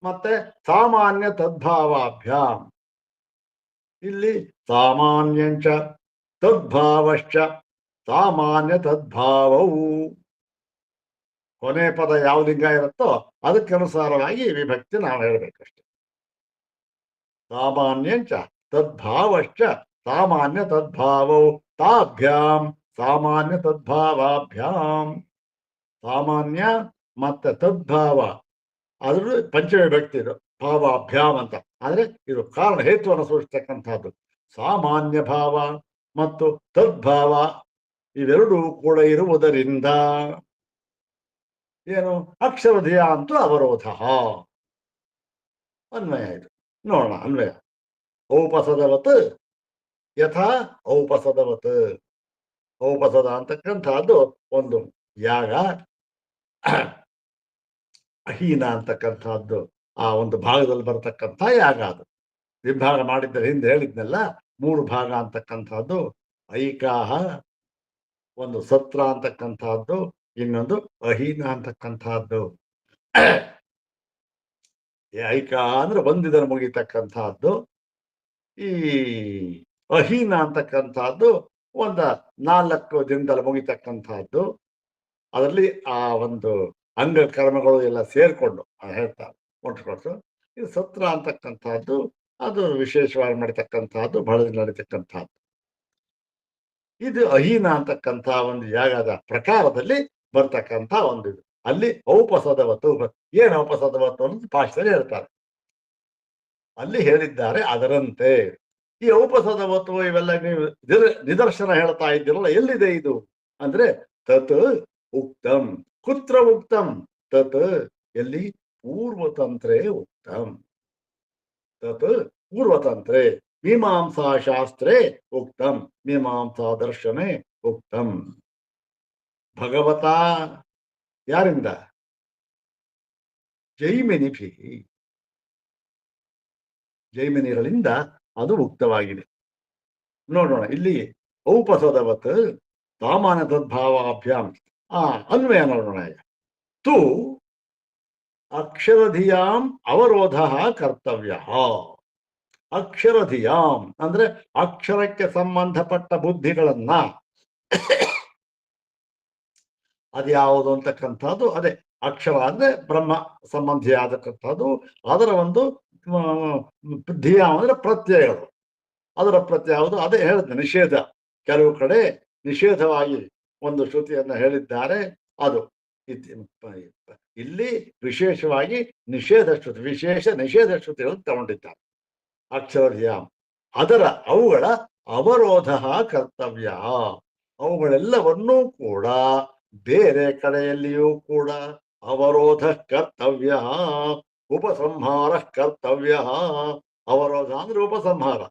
ಮತ್ತೆ ಸಾಮಾನ್ಯ ತದ್ಭಾವಾಭ್ಯಾಂ. ಇಲ್ಲಿ ಸಾಮಾನ್ಯಂಚ ತದ್ಭಾವಶ್ಚ ಸಾಮಾನ್ಯ ತದ್ಭಾವವು. ಕೊನೆ ಪದ ಯಾವ ಲಿಂಗ ಇರುತ್ತೋ ಅದಕ್ಕನುಸಾರವಾಗಿ ವಿಭಕ್ತಿ ನಾವು ಹೇಳಬೇಕಷ್ಟೆ. ಸಾಮಾನ್ಯಂಚ ತದ್ಭಾವಶ್ಚ ಸಾಮಾನ್ಯ ತದ್ಭಾವವು ತಾಭ್ಯಾಂ ಸಾಮಾನ್ಯ ತದ್ಭಾವಾಭ್ಯಾಂ. ಸಾಮಾನ್ಯ ಮತ್ತೆ ತದ್ಭಾವ ಅದ್ರ ಪಂಚವಿಭಕ್ತಿ ಇದು, ಭಾವಾಭ್ಯಾಮ್ ಅಂತ. ಆದ್ರೆ ಇದು ಕಾರಣ ಹೇತುವನ್ನು ಸೂಚಿಸ್ತಕ್ಕಂಥದ್ದು. ಸಾಮಾನ್ಯ ಭಾವ ಮತ್ತು ತದ್ಭಾವ ಇವೆರಡೂ ಕೂಡ ಇರುವುದರಿಂದ ಏನು? ಅಕ್ಷರಧಿಯ ಅಂತೂ ಅವರೋಧ. ಅನ್ವಯ ಇದು. ನೋಡೋಣ ಅನ್ವಯ. ಔಪಸದವತ್ ಯಥಾ ಔಪಸದವತ್. ಔಪಸದ ಅಂತಕ್ಕಂಥದ್ದು ಒಂದು ಯಾಗ. ಅಹೀನ ಅಂತಕ್ಕಂಥದ್ದು ಆ ಒಂದು ಭಾಗದಲ್ಲಿ ಬರತಕ್ಕಂಥ ಯಾಗ. ಅದು ವಿಭಾಗ ಮಾಡಿದ್ದರೆ ಹಿಂದೆ ಹೇಳಿದ್ನೆಲ್ಲ 3 ಭಾಗ ಅಂತಕ್ಕಂಥದ್ದು. ಐಕಾಹ ಒಂದು ಸತ್ರ ಅಂತಕ್ಕಂಥದ್ದು, ಇನ್ನೊಂದು ಅಹೀನ ಅಂತಕ್ಕಂಥದ್ದು. ಐಕಾಹ ಅಂದ್ರೆ ಒಂದಿದನ್ನು ಮುಗಿತಕ್ಕಂಥದ್ದು. ಈ ಅಹೀನ ಅಂತಕ್ಕಂಥದ್ದು ಒಂದು 4 ದಿನದಲ್ಲಿ ಮುಗಿತಕ್ಕಂಥದ್ದು. ಅದರಲ್ಲಿ ಆ ಒಂದು ಅಂಗಕರ್ಮಗಳು ಎಲ್ಲ ಸೇರ್ಕೊಂಡು ಹೇಳ್ತಾರೆ ಒಟ್ಟು. ಇದು ಸತ್ರ ಅಂತಕ್ಕಂಥದ್ದು ಅದು ವಿಶೇಷವಾಗಿ ಮಾಡತಕ್ಕಂತಹದ್ದು, ಬಹಳ ನಡೀತಕ್ಕಂಥದ್ದು. ಇದು ಅಹೀನ ಅಂತಕ್ಕಂಥ ಒಂದು ಯಾಗದ ಪ್ರಕಾರದಲ್ಲಿ ಬರ್ತಕ್ಕಂಥ ಒಂದು ಇದು. ಅಲ್ಲಿ ಔಪಸದವತ್ತು, ಏನು ಔಪಸದವತ್ತು ಅನ್ನೋದು ಭಾಷೆಯಲ್ಲಿ ಹೇಳ್ತಾರೆ. ಅಲ್ಲಿ ಹೇಳಿದ್ದಾರೆ ಅದರಂತೆ. ಈ ಔಪಸದವತ್ತು ಇವೆಲ್ಲ ನೀವು ನಿದರ್ಶನ ಹೇಳ್ತಾ ಇದ್ದೀರಲ್ಲ, ಎಲ್ಲಿದೆ ಇದು ಅಂದ್ರೆ ತತ್ ಉಕ್ತಂ. ಕುತ್ರ ಉಕ್ತಂ? ತತ್ ಎಲ್ಲಿ? ಪೂರ್ವತಂತ್ರೇ ಉಕ್ತಂ. ತತ್ ಪೂರ್ವತಂತ್ರೇ ಮೀಮಾಂಸಾ ಶಾಸ್ತ್ರೇ ಉಕ್ತಂ, ಮೀಮಾಂಸಾ ದರ್ಶನೆ ಉಕ್ತಂ. ಭಗವತಾ ಯಾರಿಂದ? ಜೈಮಿನಿಭಿ, ಜೈಮಿನಿಗಳಿಂದ ಅದು ಉಕ್ತವಾಗಿದೆ. ನೋಡೋಣ ಇಲ್ಲಿ ಔಪಸದವತ್ ಸಾಮಾನ್ಯ ತದ್ಭಾವಾಭ್ಯಾಂ ಅನ್ವಯ ನೋಡೋಣ. ತು ಅಕ್ಷರಧಿಯಾಂ ಅವರೋಧ ಕರ್ತವ್ಯ. ಅಕ್ಷರಧಿಯಾಂ ಅಂದ್ರೆ ಅಕ್ಷರಕ್ಕೆ ಸಂಬಂಧಪಟ್ಟ ಬುದ್ಧಿಗಳನ್ನ, ಅದ್ಯಾವುದು ಅಂತಕ್ಕಂಥದ್ದು ಅದೇ ಅಕ್ಷರ ಅಂದ್ರೆ ಬ್ರಹ್ಮ ಸಂಬಂಧಿ ಆದಕ್ಕಂಥದ್ದು. ಅದರ ಒಂದು ಧಿಯ ಅಂದ್ರೆ ಪ್ರತ್ಯಯಗಳು, ಅದರ ಪ್ರತ್ಯಯ ಯಾವುದು? ಅದೇ ಹೇಳಿದ್ದೆ ನಿಷೇಧ. ಕೆಲವು ಕಡೆ ನಿಷೇಧವಾಗಿ ಒಂದು ಶ್ರುತಿಯನ್ನ ಹೇಳಿದ್ದಾರೆ. ಅದು ಇಲ್ಲಿ ವಿಶೇಷವಾಗಿ ನಿಷೇಧ ಶ್ರುತಿ, ವಿಶೇಷ ನಿಷೇಧ ಶ್ರುತಿಗಳನ್ನು ತಗೊಂಡಿದ್ದಾರೆ. ಅಕ್ಷರಧಿಯ ಅದರ ಅವುಗಳ ಅವರೋಧ ಕರ್ತವ್ಯ. ಅವುಗಳೆಲ್ಲವನ್ನೂ ಕೂಡ ಬೇರೆ ಕಡೆಯಲ್ಲಿಯೂ ಕೂಡ ಅವರೋಧ ಕರ್ತವ್ಯ, ಉಪಸಂಹಾರ ಕರ್ತವ್ಯ. ಅವರೋಧ ಅಂದ್ರೆ ಉಪಸಂಹಾರ,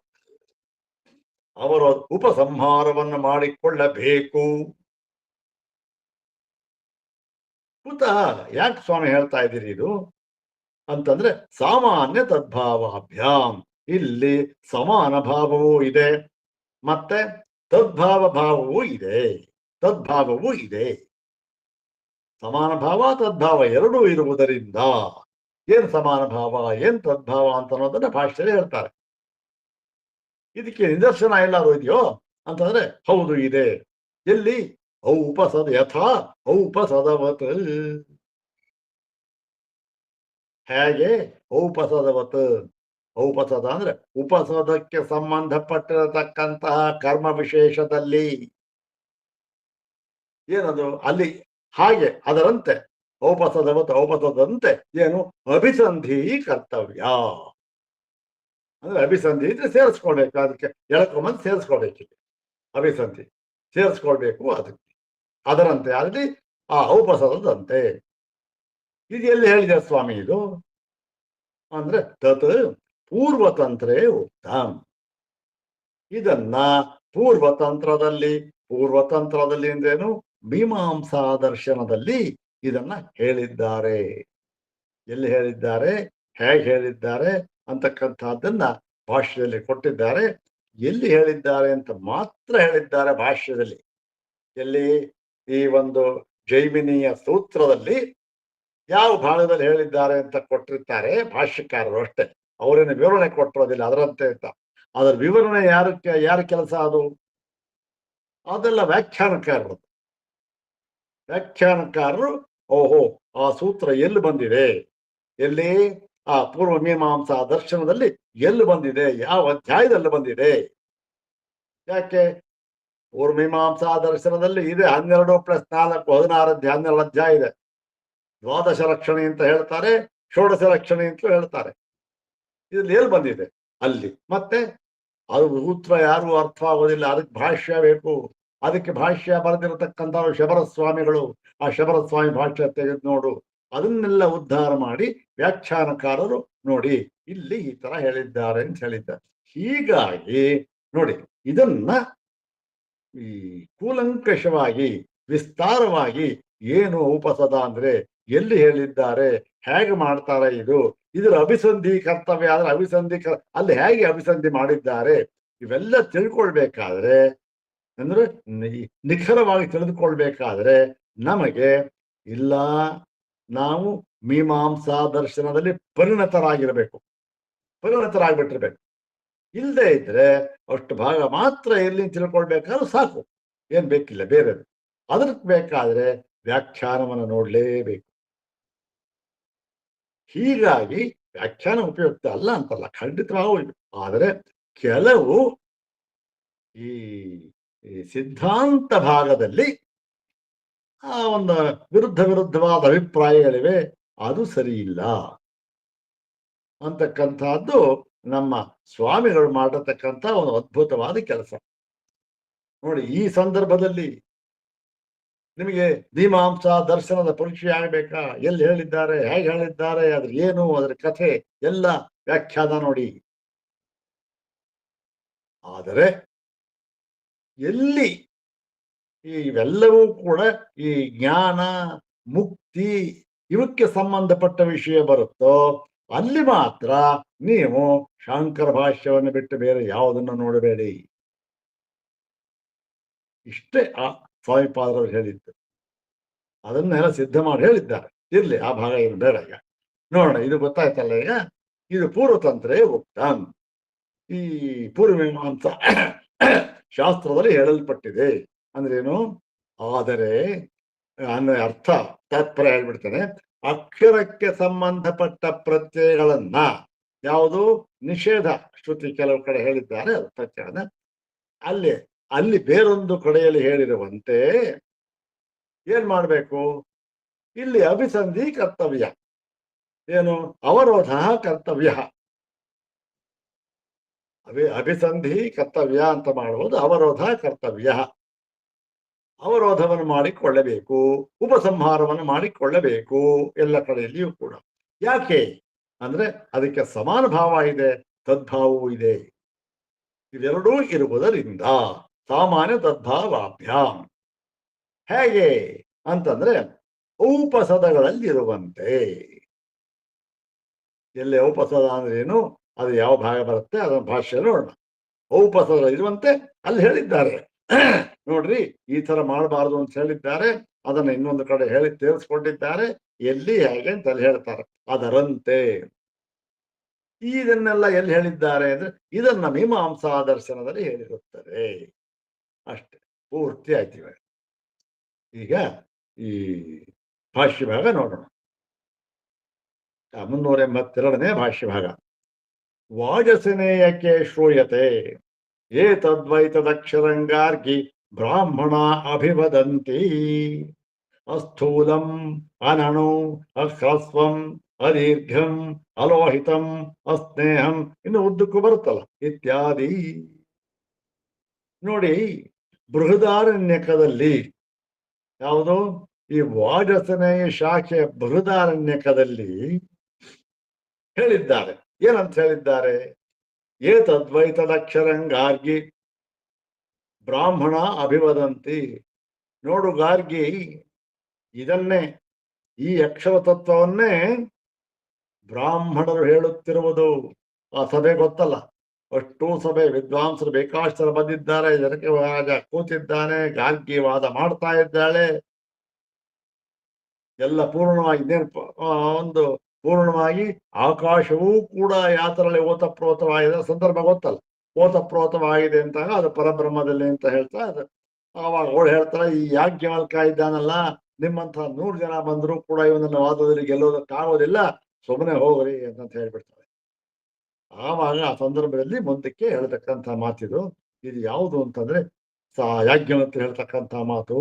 ಅವರೋಧ ಉಪಸಂಹಾರವನ್ನು ಮಾಡಿಕೊಳ್ಳಬೇಕು. ಕುತಃ ಯಾಕೆ ಸ್ವಾಮಿ ಹೇಳ್ತಾ ಇದ್ದೀರಿ ಇದು ಅಂತಂದ್ರೆ ಸಾಮಾನ್ಯ ತದ್ಭಾವಾಭ್ಯಾಂ. ಇಲ್ಲಿ ಸಮಾನ ಭಾವವೂ ಇದೆ, ಮತ್ತೆ ತದ್ಭಾವ ಭಾವವೂ ಇದೆ. ತದ್ಭಾವವೂ ಇದೆ, ಸಮಾನ ಭಾವ ತದ್ಭಾವ ಎರಡೂ ಇರುವುದರಿಂದ ಏನ್ ಸಮಾನ ಭಾವ ಏನ್ ತದ್ಭಾವ ಅಂತ ಅನ್ನೋದನ್ನ ಭಾಷೆಯಲ್ಲಿ ಹೇಳ್ತಾರೆ. ಇದಕ್ಕೆ ನಿದರ್ಶನ ಎಲ್ಲಾರು ಇದೆಯೋ ಅಂತಂದ್ರೆ ಹೌದು ಇದೆ. ಎಲ್ಲಿ? ಔಪಸದ ಯಥಾ ಔಪಸದವತ್. ಹೇಗೆ? ಔಪಸದವತ್. ಔಪಸದ ಅಂದ್ರೆ ಉಪಸದಕ್ಕೆ ಸಂಬಂಧಪಟ್ಟಿರತಕ್ಕಂತಹ ಕರ್ಮ ವಿಶೇಷದಲ್ಲಿ ಏನದು ಅಲ್ಲಿ ಹಾಗೆ ಅದರಂತೆ ಔಪಸದವತ್ ಔಪಸದಂತೆ ಏನು? ಅಭಿಸಂಧಿ ಕರ್ತವ್ಯ. ಅಂದ್ರೆ ಅಭಿಸಂಧಿ ಇದ್ರೆ ಸೇರಿಸ್ಕೊಳ್ಬೇಕು, ಅದಕ್ಕೆ ಎಳ್ಕೊಂಬಂದು ಸೇರಿಸ್ಕೊಳ್ಬೇಕಿದೆ. ಅಭಿಸಂಧಿ ಸೇರಿಸ್ಕೊಳ್ಬೇಕು ಅದಕ್ಕೆ. ಅದರಂತೆ ಅಲ್ಲಿ ಆ ಔಪಸದಂತೆ. ಇದು ಎಲ್ಲಿ ಹೇಳಿದೆ ಸ್ವಾಮಿ ಇದು ಅಂದ್ರೆ ತತ್ ಪೂರ್ವತಂತ್ರೇ ಉಕ್ತಂ. ಇದನ್ನ ಪೂರ್ವತಂತ್ರದಲ್ಲಿ, ಪೂರ್ವತಂತ್ರದಲ್ಲಿ ಅಂದ್ರೇನು? ಮೀಮಾಂಸಾ ದರ್ಶನದಲ್ಲಿ ಇದನ್ನ ಹೇಳಿದ್ದಾರೆ. ಎಲ್ಲಿ ಹೇಳಿದ್ದಾರೆ, ಹೇಗೆ ಹೇಳಿದ್ದಾರೆ ಅಂತಕ್ಕಂಥದ್ದನ್ನ ಭಾಷ್ಯದಲ್ಲಿ ಕೊಟ್ಟಿದ್ದಾರೆ. ಎಲ್ಲಿ ಹೇಳಿದ್ದಾರೆ ಅಂತ ಮಾತ್ರ ಹೇಳಿದ್ದಾರೆ ಭಾಷ್ಯದಲ್ಲಿ. ಎಲ್ಲಿ? ಈ ಒಂದು ಜೈಮಿನಿಯ ಸೂತ್ರದಲ್ಲಿ ಯಾವ ಭಾಗದಲ್ಲಿ ಹೇಳಿದ್ದಾರೆ ಅಂತ ಕೊಟ್ಟಿರ್ತಾರೆ ಭಾಷ್ಯಕಾರರು ಅಷ್ಟೇ, ಅವರೇನು ವಿವರಣೆ ಕೊಟ್ಟಿರೋದಿಲ್ಲ ಅದರಂತೆ ಅಂತ. ಅದರ ವಿವರಣೆ ಯಾರ ಕೆಲಸ ಅದು? ಅದೆಲ್ಲ ವ್ಯಾಖ್ಯಾನಕಾರರು. ವ್ಯಾಖ್ಯಾನಕಾರರು ಓಹೋ ಆ ಸೂತ್ರ ಎಲ್ಲಿ ಬಂದಿದೆ, ಎಲ್ಲಿ ಆ ಪೂರ್ವ ಮೀಮಾಂಸಾ ದರ್ಶನದಲ್ಲಿ ಎಲ್ಲಿ ಬಂದಿದೆ, ಯಾವ ಅಧ್ಯಾಯದಲ್ಲಿ ಬಂದಿದೆ. ಯಾಕೆ? ಪೂರ್ವ ಮೀಮಾಂಸಾ ದರ್ಶನದಲ್ಲಿ ಇದೆ 12+4 16 12 ಅಧ್ಯಾಯ ಇದೆ. ದ್ವಾದಶ ಲಕ್ಷಣಿ ಅಂತ ಹೇಳ್ತಾರೆ, ಷೋಡಶ ಲಕ್ಷಣಿ ಅಂತ ಹೇಳ್ತಾರೆ. ಇದ್ರಲ್ಲಿ ಎಲ್ಲಿ ಬಂದಿದೆ? ಅಲ್ಲಿ. ಮತ್ತೆ ಅದು ಸೂತ್ರ ಯಾರು ಅರ್ಥವಾಗೋದಿಲ್ಲ, ಅದಕ್ಕೆ ಭಾಷ್ಯ ಬೇಕು. ಅದಕ್ಕೆ ಭಾಷ್ಯ ಬರೆದಿರತಕ್ಕಂಥ ಶಬರ ಸ್ವಾಮಿಗಳು, ಆ ಶಬರ ಸ್ವಾಮಿ ಭಾಷ್ಯ ತೆಗೆದು ನೋಡು. ಅದನ್ನೆಲ್ಲ ಉದ್ಧಾರ ಮಾಡಿ ವ್ಯಾಖ್ಯಾನಕಾರರು ನೋಡಿ ಇಲ್ಲಿ ಈ ತರ ಹೇಳಿದ್ದಾರೆ ಅಂತ ಹೇಳಿದ್ದಾರೆ. ಹೀಗಾಗಿ ನೋಡಿ ಇದನ್ನ ಈ ಕೂಲಂಕಷವಾಗಿ ವಿಸ್ತಾರವಾಗಿ ಏನು ಉಪಸದ ಅಂದ್ರೆ ಎಲ್ಲಿ ಹೇಳಿದ್ದಾರೆ, ಹೇಗೆ ಮಾಡ್ತಾರೆ, ಇದರ ಅಭಿಸಂಧಿ ಕರ್ತವ್ಯ ಆದ್ರೆ ಅಭಿಸಂಧಿ ಅಲ್ಲಿ ಹೇಗೆ ಅಭಿಸಂಧಿ ಮಾಡಿದ್ದಾರೆ ಇವೆಲ್ಲ ತಿಳ್ಕೊಳ್ಬೇಕಾದ್ರೆ ಅಂದ್ರೆ ನಿಖರವಾಗಿ ತಿಳಿದುಕೊಳ್ಬೇಕಾದ್ರೆ ನಮಗೆ ಇಲ್ಲ ನಾವು ಮೀಮಾಂಸಾ ದರ್ಶನದಲ್ಲಿ ಪರಿಣತರಾಗ್ಬಿಟ್ಟಿರ್ಬೇಕು. ಇಲ್ಲದೆ ಇದ್ರೆ ಅಷ್ಟು ಭಾಗ ಮಾತ್ರ ಎಲ್ಲಿ ತಿಳ್ಕೊಳ್ಬೇಕಾದ್ರೂ ಸಾಕು, ಏನ್ ಬೇಕಿಲ್ಲ ಬೇರೆದು. ಅದಕ್ಕೆ ಬೇಕಾದ್ರೆ ವ್ಯಾಖ್ಯಾನವನ್ನು ನೋಡ್ಲೇಬೇಕು. ಹೀಗಾಗಿ ವ್ಯಾಖ್ಯಾನ ಉಪಯುಕ್ತ ಅಲ್ಲ ಅಂತಲ್ಲ, ಖಂಡಿತವಾಗೂ. ಆದರೆ ಕೆಲವು ಈ ಸಿದ್ಧಾಂತ ಭಾಗದಲ್ಲಿ ಆ ಒಂದು ವಿರುದ್ಧವಾದ ಅಭಿಪ್ರಾಯಗಳಿವೆ, ಅದು ಸರಿ ಇಲ್ಲ ಅಂತಕ್ಕಂಥದ್ದು ನಮ್ಮ ಸ್ವಾಮಿಗಳು ಮಾಡತಕ್ಕಂಥ ಒಂದು ಅದ್ಭುತವಾದ ಕೆಲಸ. ನೋಡಿ, ಈ ಸಂದರ್ಭದಲ್ಲಿ ನಿಮಗೆ ಮೀಮಾಂಸಾ ದರ್ಶನದ ಪರೀಕ್ಷೆ ಆಗಬೇಕಾ, ಎಲ್ಲಿ ಹೇಳಿದ್ದಾರೆ, ಹೇಗೆ ಹೇಳಿದ್ದಾರೆ, ಅದ್ರ ಏನು, ಅದರ ಕಥೆ ಎಲ್ಲ ವ್ಯಾಖ್ಯಾನ ನೋಡಿ. ಆದರೆ ಎಲ್ಲಿ ಇವೆಲ್ಲವೂ ಕೂಡ ಈ ಜ್ಞಾನ ಮುಕ್ತಿ ಇವಕ್ಕೆ ಸಂಬಂಧಪಟ್ಟ ವಿಷಯ ಬರುತ್ತೋ ಅಲ್ಲಿ ಮಾತ್ರ ನೀವು ಶಾಂಕರ ಭಾಷ್ಯವನ್ನು ಬಿಟ್ಟು ಬೇರೆ ಯಾವುದನ್ನು ನೋಡಬೇಡಿ. ಇಷ್ಟೇ ಆ ಸ್ವಾಮಿಪಾದರವರು ಹೇಳಿದ್ದು. ಅದನ್ನೆಲ್ಲ ಸಿದ್ಧ ಮಾಡಿ ಹೇಳಿದ್ದಾರೆ. ಇರ್ಲಿ, ಆ ಭಾಗ ಏನು ಬೇಡ. ಈಗ ನೋಡೋಣ, ಇದು ಗೊತ್ತಾಯ್ತಲ್ಲ. ಈಗ ಇದು ಪೂರ್ವತಂತ್ರೇ ಉಕ್ತಂ, ಈ ಪೂರ್ವಮೀಮಾಂಸ ಶಾಸ್ತ್ರದಲ್ಲಿ ಹೇಳಲ್ಪಟ್ಟಿದೆ ಅಂದ್ರೇನು. ಆದರೆ ಅನ್ನೋ ಅರ್ಥ ತಾತ್ಪರ್ಯ ಹೇಳ್ಬಿಡ್ತೇನೆ. ಅಕ್ಷರಕ್ಕೆ ಸಂಬಂಧಪಟ್ಟ ಪ್ರತ್ಯಯಗಳನ್ನ ಯಾವುದು ನಿಷೇಧ ಶ್ರುತಿ ಕೆಲವು ಕಡೆ ಹೇಳಿದ್ದಾರೆ, ಅದು ಪ್ರತ್ಯಯನ ಅಲ್ಲಿ ಬೇರೊಂದು ಕಡೆಯಲ್ಲಿ ಹೇಳಿರುವಂತೆ ಏನ್ ಮಾಡ್ಬೇಕು, ಇಲ್ಲಿ ಅಭಿಸಂಧಿ ಕರ್ತವ್ಯ. ಏನು, ಅವರೋಧ ಕರ್ತವ್ಯ. ಅಭಿಸಂಧಿ ಕರ್ತವ್ಯ ಅಂತ ಮಾಡುವುದು ಅವರೋಧ ಕರ್ತವ್ಯ. ಅವರೋಧವನ್ನು ಮಾಡಿಕೊಳ್ಳಬೇಕು, ಉಪಸಂಹಾರವನ್ನು ಮಾಡಿಕೊಳ್ಳಬೇಕು ಎಲ್ಲ ಕಡೆಯಲ್ಲಿಯೂ ಕೂಡ. ಯಾಕೆ ಅಂದ್ರೆ ಅದಕ್ಕೆ ಸಮಾನ ಭಾವ ಇದೆ, ತದ್ಭಾವವೂ ಇದೆ. ಇವೆರಡೂ ಇರುವುದರಿಂದ ಸಾಮಾನ್ಯ ತದ್ಭಾವಾಭ್ಯಾಂ. ಹೇಗೆ ಅಂತಂದ್ರೆ ಔಪಸದಗಳಲ್ಲಿರುವಂತೆ. ಎಲ್ಲಿ ಔಪಸದ ಅಂದ್ರೆ ಏನು, ಅದು ಯಾವ ಭಾಗ ಬರುತ್ತೆ ಅದನ್ನ ಭಾಷೆ ನೋಡೋಣ. ಔಪಸದಗಳಿರುವಂತೆ ಅಲ್ಲಿ ಹೇಳಿದ್ದಾರೆ. ನೋಡ್ರಿ, ಈ ತರ ಮಾಡಬಾರದು ಅಂತ ಹೇಳಿದ್ದಾರೆ, ಅದನ್ನ ಇನ್ನೊಂದು ಕಡೆ ಹೇಳಿ ತೇರಿಸ್ಕೊಂಡಿದ್ದಾರೆ. ಎಲ್ಲಿ ಹೇಗೆ ಅಂತ ಅಲ್ಲಿ ಹೇಳ್ತಾರೆ. ಅದರಂತೆ ಇದನ್ನೆಲ್ಲ ಎಲ್ಲಿ ಹೇಳಿದ್ದಾರೆ ಅಂದ್ರೆ ಇದನ್ನ ಮೀಮಾಂಸಾ ದರ್ಶನದಲ್ಲಿ ಹೇಳಿರುತ್ತದೆ. ಅಷ್ಟೇ, ಪೂರ್ತಿ ಆಯ್ತು. ಈಗ ಈ ಭಾಷ್ಯ ಭಾಗ ನೋಡೋಣ. 382ನೇ ಭಾಷ್ಯ ಭಾಗ. ವಾಜಸನೇಯಕ್ಕೆ ಶ್ರೂಯತೆ ಏತದ್ವೈತದಕ್ಷರಂಗಾರ್ಗಿ ಬ್ರಾಹ್ಮಣ ಅಭಿವದಂತಿ ಅಸ್ಥೂಲಂ ಅನಣು ಅಹ್ರಸ್ವಂ ಅದೀರ್ಘಂ ಅಲೋಹಿತಂ ಅಸ್ನೇಹಂ, ಇನ್ನು ಉದ್ದಕ್ಕೂ ಬರುತ್ತಲ್ಲ ಇತ್ಯಾದಿ. ನೋಡಿ, ಬೃಹದಾರಣ್ಯಕದಲ್ಲಿ ಯಾವುದು ಈ ವಾಜಸನೇಯ ಶಾಖೆ ಬೃಹದಾರಣ್ಯಕದಲ್ಲಿ ಹೇಳಿದ್ದಾರೆ. ಏನಂತ ಹೇಳಿದ್ದಾರೆ? ಏತದ್ವೈತದಕ್ಷರಂಗಾರ್ಗಿ ಬ್ರಾಹ್ಮಣ ಅಭಿವದಂತಿ. ನೋಡು ಗಾರ್ಗಿ, ಇದನ್ನೇ ಈ ಅಕ್ಷರ ತತ್ವವನ್ನೇ ಬ್ರಾಹ್ಮಣರು ಹೇಳುತ್ತಿರುವುದು. ಆ ಸಭೆ ಗೊತ್ತಲ್ಲ, ಅಷ್ಟು ಸಭೆ ವಿದ್ವಾಂಸರು ಬೇಕಾಷ್ಟರ ಬಂದಿದ್ದಾರೆ. ಜನಕ್ಕೆ ರಾಜ ಕೂತಿದ್ದಾನೆ, ಗಾರ್ಗಿ ವಾದ ಮಾಡ್ತಾ ಇದ್ದಾಳೆ. ಎಲ್ಲ ಪೂರ್ಣವಾಗಿ ಒಂದು ಪೂರ್ಣವಾಗಿ ಆಕಾಶವೂ ಕೂಡ ಯಾತರಲ್ಲಿ ಓತಪ್ರೋತವಾಗಿದೆ ಸಂದರ್ಭ ಗೊತ್ತಲ್ಲ. ಓತಪ್ರೋತವಾಗಿದೆ ಅಂತಾಗ ಅದು ಪರಬ್ರಹ್ಮದಲ್ಲಿ ಅಂತ ಹೇಳ್ತಾ ಅದು. ಆವಾಗ ಅವಳು ಹೇಳ್ತಾಳೆ, ಈ ಯಾಜ್ಞವಲ್ಕ ಇದ್ದಾನಲ್ಲ, ನಿಮ್ಮಂತ 100 ಜನ ಬಂದರೂ ಕೂಡ ಇವನನ್ನ ವಾದದಲ್ಲಿ ಗೆಲ್ಲೋದಕ್ಕಾಗೋದಿಲ್ಲ, ಸುಮ್ಮನೆ ಹೋಗ್ರಿ ಅಂತ ಹೇಳ್ಬಿಡ್ತಾರೆ. ಆವಾಗ ಆ ಸಂದರ್ಭದಲ್ಲಿ ಮುಂದಕ್ಕೆ ಹೇಳ್ತಕ್ಕಂಥ ಮಾತಿದು. ಇದು ಯಾವುದು ಅಂತಂದ್ರೆ ಯಾಜ್ಞವಲ್ಕ ಹೇಳ್ತಕ್ಕಂಥ ಮಾತು.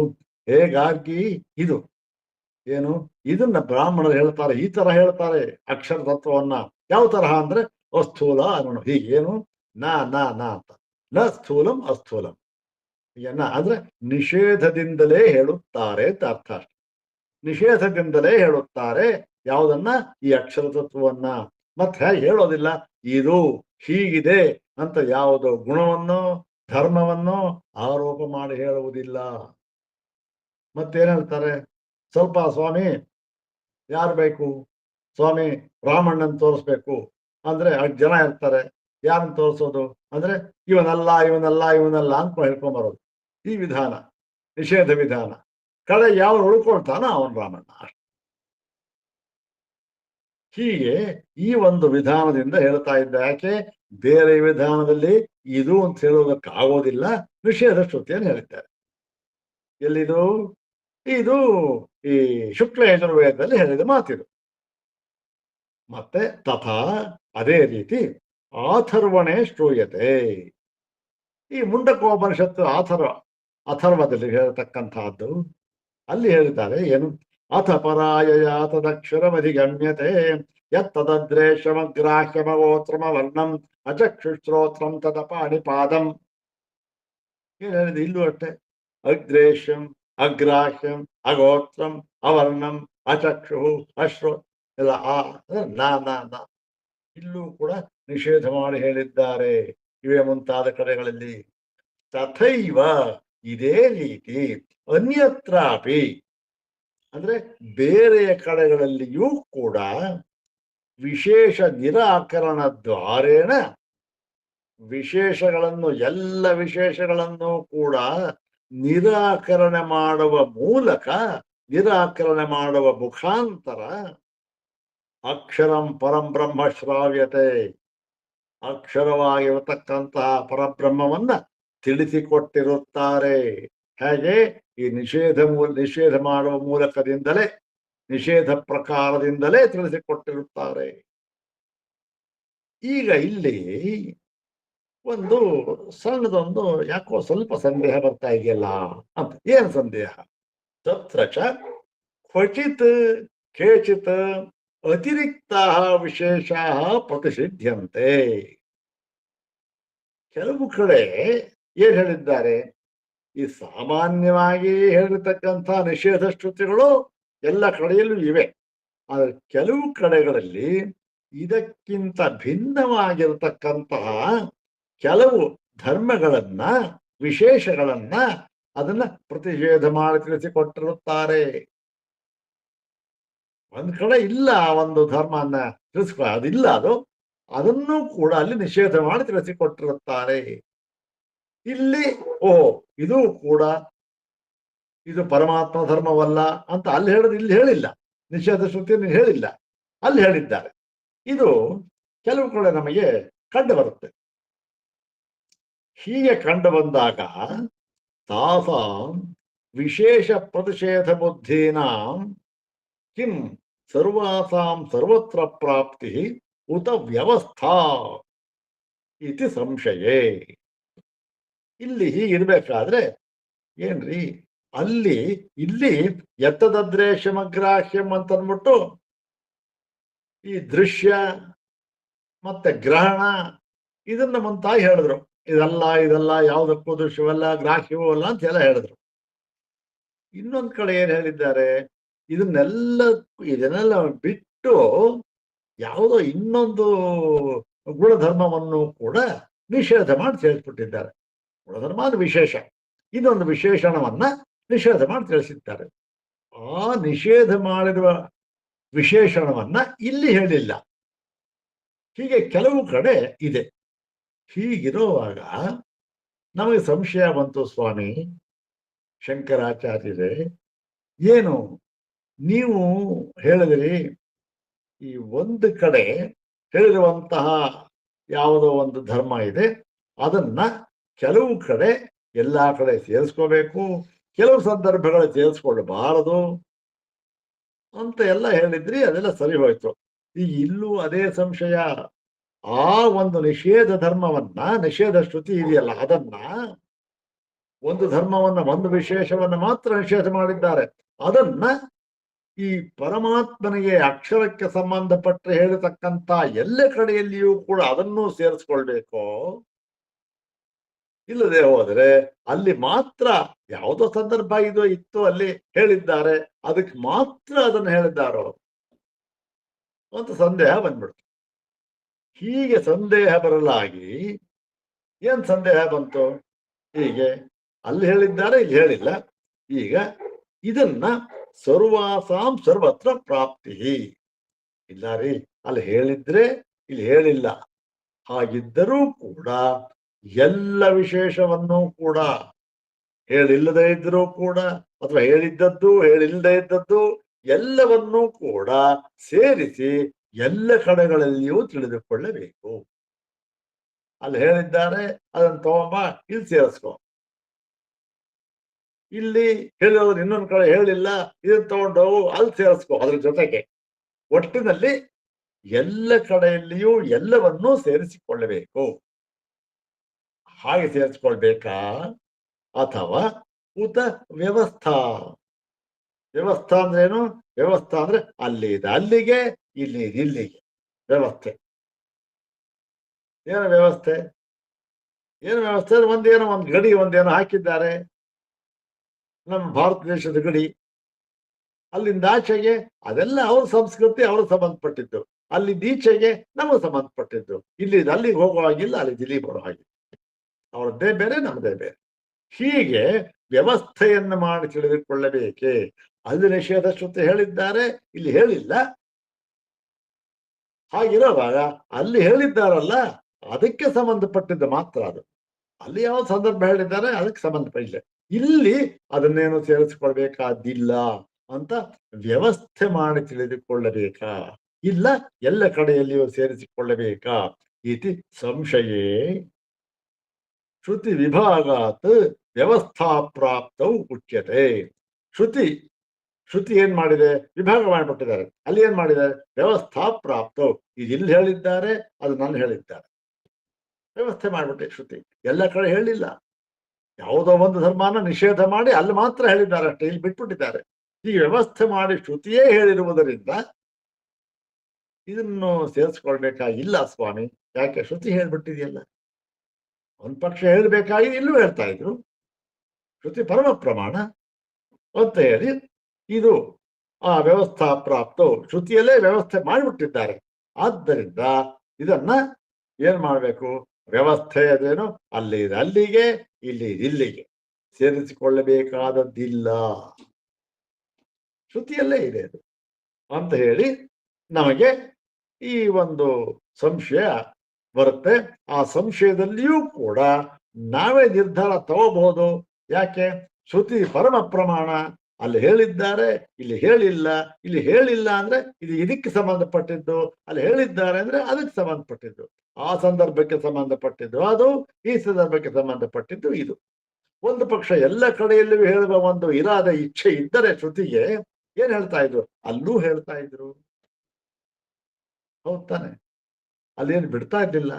ಹೇಗಾಗಿ ಇದು ಏನು, ಇದನ್ನ ಬ್ರಾಹ್ಮಣರು ಹೇಳ್ತಾರೆ, ಈ ತರ ಹೇಳ್ತಾರೆ ಅಕ್ಷರ ತತ್ವವನ್ನ. ಯಾವ ತರಹ ಅಂದ್ರೆ ಅಸ್ಥೂಲ ಅನ್ನೋಣ. ಹೀಗೇನು ನಾ ನಾ ನಾ ಅಂತ, ನ ಸ್ಥೂಲಂ ಅಸ್ಥೂಲಂ ಅಂದ್ರೆ ನಿಷೇಧದಿಂದಲೇ ಹೇಳುತ್ತಾರೆ ಅಂತ ಅರ್ಥ. ಅಷ್ಟೆ, ನಿಷೇಧದಿಂದಲೇ ಹೇಳುತ್ತಾರೆ. ಯಾವುದನ್ನ? ಈ ಅಕ್ಷರ ತತ್ವವನ್ನ. ಮತ್ತೆ ಹೇಳೋದಿಲ್ಲ ಇದು ಹೀಗಿದೆ ಅಂತ ಯಾವುದೋ ಗುಣವನ್ನು ಧರ್ಮವನ್ನು ಆರೋಪ ಮಾಡಿ ಹೇಳುವುದಿಲ್ಲ. ಮತ್ತೇನ್ ಹೇಳ್ತಾರೆ? ಸ್ವಲ್ಪ ಸ್ವಾಮಿ ಯಾರು ಬೇಕು, ಸ್ವಾಮಿ ರಾಮಣ್ಣನ್ ತೋರಿಸ್ಬೇಕು ಅಂದ್ರೆ ಜನ ಇರ್ತಾರೆ. ಯಾರನ್ನ ತೋರಿಸೋದು ಅಂದ್ರೆ ಇವನಲ್ಲ ಇವನಲ್ಲ ಇವನಲ್ಲ ಅಂತ ಹೇಳ್ಕೊಂಬರೋದು. ಈ ವಿಧಾನ ನಿಷೇಧ ವಿಧಾನ. ಕಡೆ ಯಾವ ಉಳ್ಕೊಳ್ತಾನ ಅವನ್ ರಾಮಣ್ಣ. ಅಷ್ಟೆ. ಹೀಗೆ ಈ ಒಂದು ವಿಧಾನದಿಂದ ಹೇಳ್ತಾ ಇದ್ದ. ಯಾಕೆ ಬೇರೆ ವಿಧಾನದಲ್ಲಿ ಇದು ಅಂತ ಹೇಳೋದಕ್ಕಾಗೋದಿಲ್ಲ, ನಿಷೇಧ ಶ್ರುತಿಯನ್ನು ಹೇಳಿದ್ದಾರೆ. ಎಲ್ಲಿದು? ಇದು ಈ ಶುಕ್ಲ ಯಜುರ್ವೇದದಲ್ಲಿ ಹೇಳಿದ ಮಾತಿದು. ಮತ್ತೆ ತಥಾ ಅದೇ ರೀತಿ ಆಥರ್ವಣೆ ಶ್ರೂಯತೆ. ಈ ಮುಂಡಕೋಪನಿಷತ್ತು ಅಥರ್ವದಲ್ಲಿ ಹೇಳತಕ್ಕಂತಹದ್ದು. ಅಲ್ಲಿ ಹೇಳಿದ್ದಾರೆ ಏನು, ಅಥ ಪರಾಯಯ ತದಕ್ಷರಮಧಿಗಮ್ಯತೆ ಯತ್ತದ್ರೇಷಮಗ್ರಾಹ್ಯಮಗೋತ್ರಮ ವರ್ಣಂ ಅಚಕ್ಷುಶ್ರೋತ್ರಂ ತದಪಾಣಿಪಾದಂ. ಏನ್ ಹೇಳಿದೆ ಇಲ್ಲೂ ಅಷ್ಟೇ, ಅಗ್ರೇಶ್ಯಂ ಅಗ್ರಾಹ್ಯಂ ಅಗೋತ್ರಂ ಅವರ್ಣಂ ಅಚಕ್ಷು ಅಶ್ರು ಎಲ್ಲ ನಾ ಇಲ್ಲೂ ಕೂಡ ನಿಷೇಧ ಮಾಡಿ ಹೇಳಿದ್ದಾರೆ ಇವೇ ಮುಂತಾದ ಕಡೆಗಳಲ್ಲಿ. ತಥೈವ ಇದೇ ರೀತಿ ಅನ್ಯತ್ರಾಪಿ ಅಂದ್ರೆ ಬೇರೆಯ ಕಡೆಗಳಲ್ಲಿಯೂ ಕೂಡ ವಿಶೇಷ ನಿರಾಕರಣ ದ್ವಾರೇಣ ವಿಶೇಷಗಳನ್ನು ಎಲ್ಲ ವಿಶೇಷಗಳನ್ನು ಕೂಡ ನಿರಾಕರಣೆ ಮಾಡುವ ಮೂಲಕ, ನಿರಾಕರಣೆ ಮಾಡುವ ಮುಖಾಂತರ ಅಕ್ಷರಂ ಪರಂ ಬ್ರಹ್ಮ ಶ್ರಾವ್ಯತೆ, ಅಕ್ಷರವಾಗಿರತಕ್ಕಂತಹ ಪರಬ್ರಹ್ಮವನ್ನ ತಿಳಿಸಿಕೊಟ್ಟಿರುತ್ತಾರೆ. ಹೇಗೆ ಈ ನಿಷೇಧ ಮಾಡುವ ಮೂಲಕದಿಂದಲೇ, ನಿಷೇಧ ಪ್ರಕಾರದಿಂದಲೇ ತಿಳಿಸಿಕೊಟ್ಟಿರುತ್ತಾರೆ. ಈಗ ಇಲ್ಲಿ ಒಂದು ಸಣ್ಣದೊಂದು ಯಾಕೋ ಸ್ವಲ್ಪ ಸಂದೇಹ ಬರ್ತಾ ಇದೆಯಲ್ಲ ಅಂತ. ಏನ್ ಸಂದೇಹ? ತತ್ರ ಚ ಕ್ವಚಿತ್ ಕೇಚಿತ್ ಅತಿರಿಕ್ತ ವಿಶೇಷ ಪ್ರತಿಷಿಧ್ಯಂತೆ. ಕೆಲವು ಕಡೆ ಏನ್ ಹೇಳಿದ್ದಾರೆ, ಈ ಸಾಮಾನ್ಯವಾಗಿ ಹೇಳಿರ್ತಕ್ಕಂಥ ನಿಷೇಧ ಶ್ರುತಿಗಳು ಎಲ್ಲ ಕಡೆಯಲ್ಲೂ ಇವೆ. ಆದರೆ ಕೆಲವು ಕಡೆಗಳಲ್ಲಿ ಇದಕ್ಕಿಂತ ಭಿನ್ನವಾಗಿರತಕ್ಕಂತಹ ಕೆಲವು ಧರ್ಮಗಳನ್ನ, ವಿಶೇಷಗಳನ್ನ ಅದನ್ನ ಪ್ರತಿಷೇಧ ಮಾಡಿ ತಿಳಿಸಿಕೊಟ್ಟಿರುತ್ತಾರೆ. ಒಂದ್ ಕಡೆ ಇಲ್ಲ ಒಂದು ಧರ್ಮನ್ನ ಅದಿಲ್ಲ, ಅದನ್ನು ಕೂಡ ಅಲ್ಲಿ ನಿಷೇಧ ಮಾಡಿ ತಿಳಿಸಿಕೊಟ್ಟಿರುತ್ತಾರೆ. ಇಲ್ಲಿ ಇದು ಕೂಡ ಇದು ಪರಮಾತ್ಮ ಧರ್ಮವಲ್ಲ ಅಂತ ಅಲ್ಲಿ ಹೇಳೋದು ಇಲ್ಲಿ ಹೇಳಿಲ್ಲ, ನಿಷೇಧ ಶ್ರುತಿಯನ್ನು ಹೇಳಿಲ್ಲ, ಅಲ್ಲಿ ಹೇಳಿದ್ದಾರೆ. ಇದು ಕೆಲವು ಕಡೆ ನಮಗೆ ಕಂಡು ಬರುತ್ತೆ. ಹೀಗೆ ಕಂಡು ಬಂದಾಗ ತಾಸಾಂ ವಿಶೇಷ ಪ್ರತಿಷೇಧ ಬುದ್ಧೀನಾಂ ಕಿಂ ಸರ್ವಾಸಾಂ ಸರ್ವತ್ರ ಪ್ರಾಪ್ತಿ ಉತ ವ್ಯವಸ್ಥಾ ಇತಿ ಸಂಶಯೇ. ಇಲ್ಲಿ ಹೀಗಿರ್ಬೇಕಾದ್ರೆ ಏನ್ರಿ, ಇಲ್ಲಿ ಯತ್ತದ್ರೇಷಮಗ್ರಾಹ್ಯಂ ಅಂತ ಅಂದ್ಬಿಟ್ಟು ಈ ದೃಶ್ಯ ಮತ್ತೆ ಗ್ರಹಣ ಇದನ್ನ ಮುಂತಾಗಿ ಹೇಳಿದ್ರು. ಇದೆಲ್ಲ ಯಾವುದಕ್ಕೂ ದೃಶ್ಯವಲ್ಲ, ಗ್ರಾಹ್ಯವೂ ಅಲ್ಲ ಅಂತ ಎಲ್ಲ ಹೇಳಿದ್ರು. ಇನ್ನೊಂದ್ ಕಡೆ ಏನ್ ಹೇಳಿದ್ದಾರೆ, ಇದನ್ನೆಲ್ಲ ಬಿಟ್ಟು ಯಾವುದೋ ಇನ್ನೊಂದು ಗುಣಧರ್ಮವನ್ನು ಕೂಡ ನಿಷೇಧ ಮಾಡಿ ತಿಳಿಸ್ಬಿಟ್ಟಿದ್ದಾರೆ. ಗುಣಧರ್ಮ ಅದು ವಿಶೇಷ, ಇನ್ನೊಂದು ವಿಶೇಷಣವನ್ನ ನಿಷೇಧ ಮಾಡಿ ತಿಳಿಸಿದ್ದಾರೆ. ಆ ನಿಷೇಧ ಮಾಡಿರುವ ವಿಶೇಷಣವನ್ನ ಇಲ್ಲಿ ಹೇಳಿಲ್ಲ. ಹೀಗೆ ಕೆಲವು ಕಡೆ ಇದೆ. ಹೀಗಿರುವಾಗ ನಮಗೆ ಸಂಶಯ ಬಂತು, ಸ್ವಾಮಿ ಶಂಕರಾಚಾರ್ಯರೇ, ಏನು ನೀವು ಹೇಳಿದ್ರಿ ಈ ಒಂದು ಕಡೆ ಹೇಳಿರುವಂತಹ ಯಾವುದೋ ಒಂದು ಧರ್ಮ ಇದೆ, ಅದನ್ನ ಕೆಲವು ಕಡೆ ಎಲ್ಲಾ ಕಡೆ ಸೇರಿಸ್ಕೋಬೇಕು, ಕೆಲವು ಸಂದರ್ಭಗಳಲ್ಲಿ ಸೇರಿಸ್ಕೊಳ್ಬಾರದು ಅಂತ ಎಲ್ಲ ಹೇಳಿದ್ರಿ. ಅದೆಲ್ಲ ಸರಿ ಹೋಯ್ತು. ಈಗ ಇಲ್ಲೂ ಅದೇ ಸಂಶಯ. ಆ ಒಂದು ನಿಷೇಧ ಧರ್ಮವನ್ನ, ನಿಷೇಧ ಶ್ರುತಿ ಇದೆಯಲ್ಲ, ಅದನ್ನ ಒಂದು ಧರ್ಮವನ್ನ, ಒಂದು ವಿಶೇಷವನ್ನ ಮಾತ್ರ ನಿಷೇಧ ಮಾಡಿದ್ದಾರೆ. ಅದನ್ನ ಈ ಪರಮಾತ್ಮನಿಗೆ ಅಕ್ಷರಕ್ಕೆ ಸಂಬಂಧಪಟ್ಟ ಹೇಳತಕ್ಕಂತ ಎಲ್ಲ ಕಡೆಯಲ್ಲಿಯೂ ಕೂಡ ಅದನ್ನೂ ಸೇರಿಸ್ಕೊಳ್ಬೇಕು. ಇಲ್ಲದೆ ಹೋದ್ರೆ ಅಲ್ಲಿ ಮಾತ್ರ ಯಾವುದೋ ಸಂದರ್ಭ ಇತ್ತು ಅಲ್ಲಿ ಹೇಳಿದ್ದಾರೆ, ಅದಕ್ಕೆ ಮಾತ್ರ ಅದನ್ನು ಹೇಳಿದ್ದಾರೋ ಅಂತ ಸಂದೇಹ ಬಂದ್ಬಿಡ್ತು. ಹೀಗೆ ಸಂದೇಹ ಬರಲಾಗಿ ಏನ್ ಸಂದೇಹ ಬಂತು, ಹೀಗೆ ಅಲ್ಲಿ ಹೇಳಿದ್ದಾರೆ ಇಲ್ಲಿ ಹೇಳಿಲ್ಲ. ಈಗ ಇದನ್ನ ಸರ್ವಾಸಾಂ ಸರ್ವತ್ರ ಪ್ರಾಪ್ತಿ ಇಲ್ಲ ರೀ, ಅಲ್ಲಿ ಹೇಳಿದ್ರೆ ಇಲ್ಲಿ ಹೇಳಿಲ್ಲ. ಹಾಗಿದ್ದರೂ ಕೂಡ ಎಲ್ಲ ವಿಶೇಷವನ್ನು ಕೂಡ, ಹೇಳಿಲ್ಲದೆ ಇದ್ರೂ ಕೂಡ ಅಥವಾ ಹೇಳಿದ್ದದ್ದು ಹೇಳಿಲ್ಲದೆ ಇದ್ದದ್ದು ಎಲ್ಲವನ್ನೂ ಕೂಡ ಸೇರಿಸಿ ಎಲ್ಲ ಕಡೆಗಳಲ್ಲಿಯೂ ತಿಳಿದುಕೊಳ್ಳಬೇಕು. ಅಲ್ಲಿ ಹೇಳಿದ್ದಾರೆ ಅದನ್ನು ತಗೊಂಬ, ಇಲ್ಲಿ ಸೇರಿಸ್ಕೊ. ಇಲ್ಲಿ ಹೇಳಿರೋದು ಇನ್ನೊಂದು ಕಡೆ ಹೇಳಿಲ್ಲ, ಇದನ್ನ ತಗೊಂಡೋಗು ಅಲ್ಲಿ ಸೇರಿಸ್ಕೊ. ಅದ್ರ ಜೊತೆಗೆ ಒಟ್ಟಿನಲ್ಲಿ ಎಲ್ಲ ಕಡೆಯಲ್ಲಿಯೂ ಎಲ್ಲವನ್ನೂ ಸೇರಿಸಿಕೊಳ್ಳಬೇಕು. ಹಾಗೆ ಸೇರಿಸಿಕೊಳ್ಬೇಕಾ ಅಥವಾ ಉತ ವ್ಯವಸ್ಥಾ? ವ್ಯವಸ್ಥಾ ಅಂದ್ರೇನು? ವ್ಯವಸ್ಥಾ ಅಂದ್ರೆ ಅಲ್ಲಿದೆ ಅಲ್ಲಿಗೆ, ಇಲ್ಲಿ ಇಲ್ಲಿಗೆ ವ್ಯವಸ್ಥೆ. ಏನು ವ್ಯವಸ್ಥೆ? ಏನು ವ್ಯವಸ್ಥೆ? ಒಂದೇನೋ ಒಂದು ಗಡಿ ಒಂದೇನೋ ಹಾಕಿದ್ದಾರೆ, ನಮ್ಮ ಭಾರತ ದೇಶದ ಗಡಿ. ಅಲ್ಲಿಂದ ಆಚೆಗೆ ಅದೆಲ್ಲ ಅವ್ರ ಸಂಸ್ಕೃತಿ, ಅವ್ರ ಸಂಬಂಧಪಟ್ಟಿದ್ದು. ಅಲ್ಲಿಂದ ಈಚೆಗೆ ನಮಗೆ ಸಂಬಂಧಪಟ್ಟಿದ್ದು. ಇಲ್ಲಿ ಅಲ್ಲಿಗೆ ಹೋಗೋ ಹಾಗಿಲ್ಲ, ಅಲ್ಲಿ ಇಲ್ಲಿಗೆ ಬರೋ ಹಾಗಿಲ್ಲ. ಅವ್ರದ್ದೇ ಬೇರೆ, ನಮ್ಮದೇ ಬೇರೆ. ಹೀಗೆ ವ್ಯವಸ್ಥೆಯನ್ನು ಮಾಡಿ ತಿಳಿದುಕೊಳ್ಳಬೇಕೆ. ಅಲ್ಲಿ ನಿಷೇಧ ಶ್ರುತಿ ಹೇಳಿದ್ದಾರೆ, ಇಲ್ಲಿ ಹೇಳಿಲ್ಲ. ಹಾಗಿರೋವಾಗ ಅಲ್ಲಿ ಹೇಳಿದ್ದಾರಲ್ಲ, ಅದಕ್ಕೆ ಸಂಬಂಧಪಟ್ಟಿದ್ದು ಮಾತ್ರ ಅದು. ಅಲ್ಲಿ ಯಾವ ಸಂದರ್ಭ ಹೇಳಿದ್ದಾರೆ ಅದಕ್ಕೆ ಸಂಬಂಧಪಟ್ಟಿಲ್ಲ. ಇಲ್ಲಿ ಅದನ್ನೇನು ಸೇರಿಸಿಕೊಳ್ಬೇಕಾದಿಲ್ಲ ಅಂತ ವ್ಯವಸ್ಥೆ ಮಾಡಿ ತಿಳಿದುಕೊಳ್ಳಬೇಕಾ, ಇಲ್ಲ ಎಲ್ಲ ಕಡೆಯಲ್ಲಿಯೂ ಸೇರಿಸಿಕೊಳ್ಳಬೇಕಾ ಇತಿ ಸಂಶಯೇ ಶ್ರುತಿ ವಿಭಾಗಾತ್ ವ್ಯವಸ್ಥಾ ಪ್ರಾಪ್ತವು ಉಚ್ಯತೆ. ಶ್ರುತಿ ಏನ್ ಮಾಡಿದೆ? ವಿಭಾಗ ಮಾಡಿಬಿಟ್ಟಿದ್ದಾರೆ. ಅಲ್ಲಿ ಏನ್ ಮಾಡಿದ್ದಾರೆ? ವ್ಯವಸ್ಥಾ ಪ್ರಾಪ್ತವು. ಇದು ಇಲ್ಲಿ ಹೇಳಿದ್ದಾರೆ, ಅದು ನಾನು ಹೇಳಿದ್ದಾರೆ. ವ್ಯವಸ್ಥೆ ಮಾಡಿಬಿಟ್ಟೆ ಶ್ರುತಿ. ಎಲ್ಲ ಕಡೆ ಹೇಳಿಲ್ಲ. ಯಾವುದೋ ಒಂದು ಧರ್ಮನ ನಿಷೇಧ ಮಾಡಿ ಅಲ್ಲಿ ಮಾತ್ರ ಹೇಳಿದ್ದಾರೆ ಅಷ್ಟೇ, ಇಲ್ಲಿ ಬಿಟ್ಬಿಟ್ಟಿದ್ದಾರೆ. ಈ ವ್ಯವಸ್ಥೆ ಮಾಡಿ ಶ್ರುತಿಯೇ ಹೇಳಿರುವುದರಿಂದ ಇದನ್ನು ಸೇರಿಸ್ಕೊಳ್ಬೇಕಾಗಿಲ್ಲ ಸ್ವಾಮಿ. ಯಾಕೆ? ಶ್ರುತಿ ಹೇಳ್ಬಿಟ್ಟಿದೆಯಲ್ಲ. ಒಂದ್ ಪಕ್ಷ ಹೇಳ್ಬೇಕಾಗಿ ಇಲ್ಲೂ ಹೇಳ್ತಾ ಇದ್ರು. ಶ್ರುತಿ ಪರಮ ಪ್ರಮಾಣ ಅಂತ ಹೇಳಿ ಇದು ಆ ವ್ಯವಸ್ಥಾ ಪ್ರಾಪ್ತ ಶ್ರುತಿಯಲ್ಲೇ ವ್ಯವಸ್ಥೆ ಮಾಡಿಬಿಟ್ಟಿದ್ದಾರೆ. ಆದ್ದರಿಂದ ಇದನ್ನ ಏನ್ ಮಾಡ್ಬೇಕು? ವ್ಯವಸ್ಥೆ ಅದೇನು ಅಲ್ಲಿದೆ ಅಲ್ಲಿಗೆ, ಇಲ್ಲಿ ಇಲ್ಲಿಗೆ ಸೇರಿಸಿಕೊಳ್ಳಬೇಕಾದದ್ದಿಲ್ಲ, ಶ್ರುತಿಯಲ್ಲೇ ಇದೆ ಅದು ಅಂತ ಹೇಳಿ ನಮಗೆ ಈ ಒಂದು ಸಂಶಯ ಬರುತ್ತೆ. ಆ ಸಂಶಯದಲ್ಲಿಯೂ ಕೂಡ ನಾವೇ ನಿರ್ಧಾರ ತಗೋಬಹುದು. ಯಾಕೆ? ಶ್ರುತಿ ಪರಮ ಪ್ರಮಾಣ. ಅಲ್ಲಿ ಹೇಳಿದ್ದಾರೆ, ಇಲ್ಲಿ ಹೇಳಿಲ್ಲ. ಇಲ್ಲಿ ಹೇಳಿಲ್ಲ ಅಂದ್ರೆ ಇದು ಇದಕ್ಕೆ ಸಂಬಂಧಪಟ್ಟಿದ್ದು, ಅಲ್ಲಿ ಹೇಳಿದ್ದಾರೆ ಅಂದ್ರೆ ಅದಕ್ಕೆ ಸಂಬಂಧಪಟ್ಟಿದ್ದು, ಆ ಸಂದರ್ಭಕ್ಕೆ ಸಂಬಂಧಪಟ್ಟಿದ್ದು ಅದು, ಈ ಸಂದರ್ಭಕ್ಕೆ ಸಂಬಂಧಪಟ್ಟಿದ್ದು ಇದು. ಒಂದು ಪಕ್ಷ ಎಲ್ಲ ಕಡೆಯಲ್ಲಿಯೂ ಹೇಳುವ ಒಂದು ಇರಾದ ಇಚ್ಛೆ ಇದ್ದರೆ ಶ್ರುತಿಗೆ ಏನ್ ಹೇಳ್ತಾ ಇದ್ರು? ಅಲ್ಲೂ ಹೇಳ್ತಾ ಇದ್ರು. ಹೌದ್ ತಾನೆ? ಅಲ್ಲೇನು ಬಿಡ್ತಾ ಇದ್ದಿಲ್ಲ.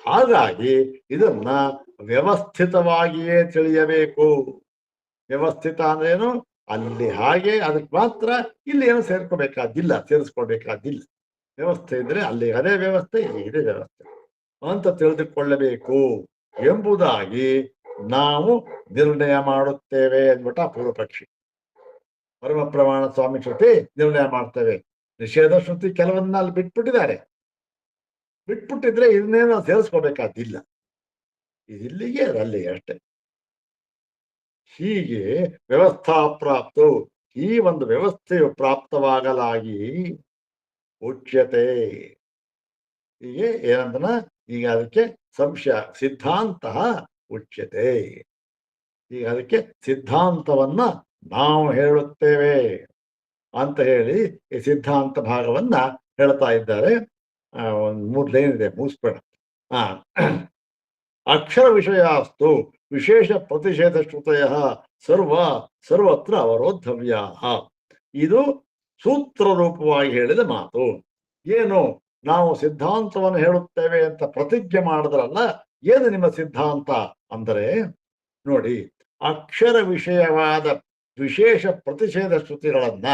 ಹಾಗಾಗಿ ಇದನ್ನ ವ್ಯವಸ್ಥಿತವಾಗಿಯೇ ತಿಳಿಯಬೇಕು. ವ್ಯವಸ್ಥಿತ ಅಂದ್ರೇನು? ಅಲ್ಲಿ ಹಾಗೆ ಅದಕ್ಕೆ ಮಾತ್ರ, ಇಲ್ಲಿ ಏನು ಸೇರಿಸ್ಕೊಳ್ಬೇಕಾದಿಲ್ಲ. ವ್ಯವಸ್ಥೆ ಇದ್ರೆ ಅಲ್ಲಿ ಅದೇ ವ್ಯವಸ್ಥೆ, ಇದೇ ವ್ಯವಸ್ಥೆ ಅಂತ ತಿಳಿದುಕೊಳ್ಳಬೇಕು ಎಂಬುದಾಗಿ ನಾವು ನಿರ್ಣಯ ಮಾಡುತ್ತೇವೆ ಅಂದ್ಬಿಟ್ಟ ಪೂರ್ವ ಪಕ್ಷಿ. ಪರಮ ಪ್ರಮಾಣ ಸ್ವಾಮಿ ಶ್ರುತಿ ನಿರ್ಣಯ ಮಾಡ್ತೇವೆ. ನಿಷೇಧ ಶ್ರುತಿ ಕೆಲವನ್ನ ಅಲ್ಲಿ ಬಿಟ್ಬಿಟ್ಟಿದ್ದಾರೆ. ಬಿಟ್ಬಿಟ್ಟಿದ್ರೆ ಇದನ್ನೇನು ಸೇರಿಸ್ಕೋಬೇಕಾದಿಲ್ಲ. ಇದಿಲ್ಲಿಗೆ ಅದಲ್ಲಿಗೆ ಅಷ್ಟೇ. ಹೀಗೆ ವ್ಯವಸ್ಥಾ ಪ್ರಾಪ್ತು, ಈ ಒಂದು ವ್ಯವಸ್ಥೆಯು ಪ್ರಾಪ್ತವಾಗಲಾಗಿ ಉಚ್ಯತೆ. ಹೀಗೆ ಏನಂದನ ಈಗ ಅದಕ್ಕೆ ಸಂಶಯ ಸಿದ್ಧಾಂತ ಉಚ್ಯತೆ. ಈಗ ಅದಕ್ಕೆ ಸಿದ್ಧಾಂತವನ್ನ ನಾವು ಹೇಳುತ್ತೇವೆ ಅಂತ ಹೇಳಿ ಈ ಸಿದ್ಧಾಂತ ಭಾಗವನ್ನ ಹೇಳ್ತಾ ಇದ್ದಾರೆ. ಒಂದು 3 ಲೈನ್ ಇದೆ, ಮುಗಿಸ್ಬೇಡ. ಅಕ್ಷರ ವಿಷಯಾಸ್ತು ವಿಶೇಷ ಪ್ರತಿಷೇಧ ಶ್ರುತಯ ಸರ್ವತ್ರ ಅವರೋಧವ್ಯ. ಇದು ಸೂತ್ರ ರೂಪವಾಗಿ ಹೇಳಿದ ಮಾತು. ಏನು? ನಾವು ಸಿದ್ಧಾಂತವನ್ನು ಹೇಳುತ್ತೇವೆ ಅಂತ ಪ್ರತಿಜ್ಞೆ ಮಾಡಿದ್ರಲ್ಲ, ಏನು ನಿಮ್ಮ ಸಿದ್ಧಾಂತ ಅಂದರೆ ನೋಡಿ, ಅಕ್ಷರ ವಿಷಯವಾದ ವಿಶೇಷ ಪ್ರತಿಷೇಧ ಶ್ರುತಿಗಳನ್ನ,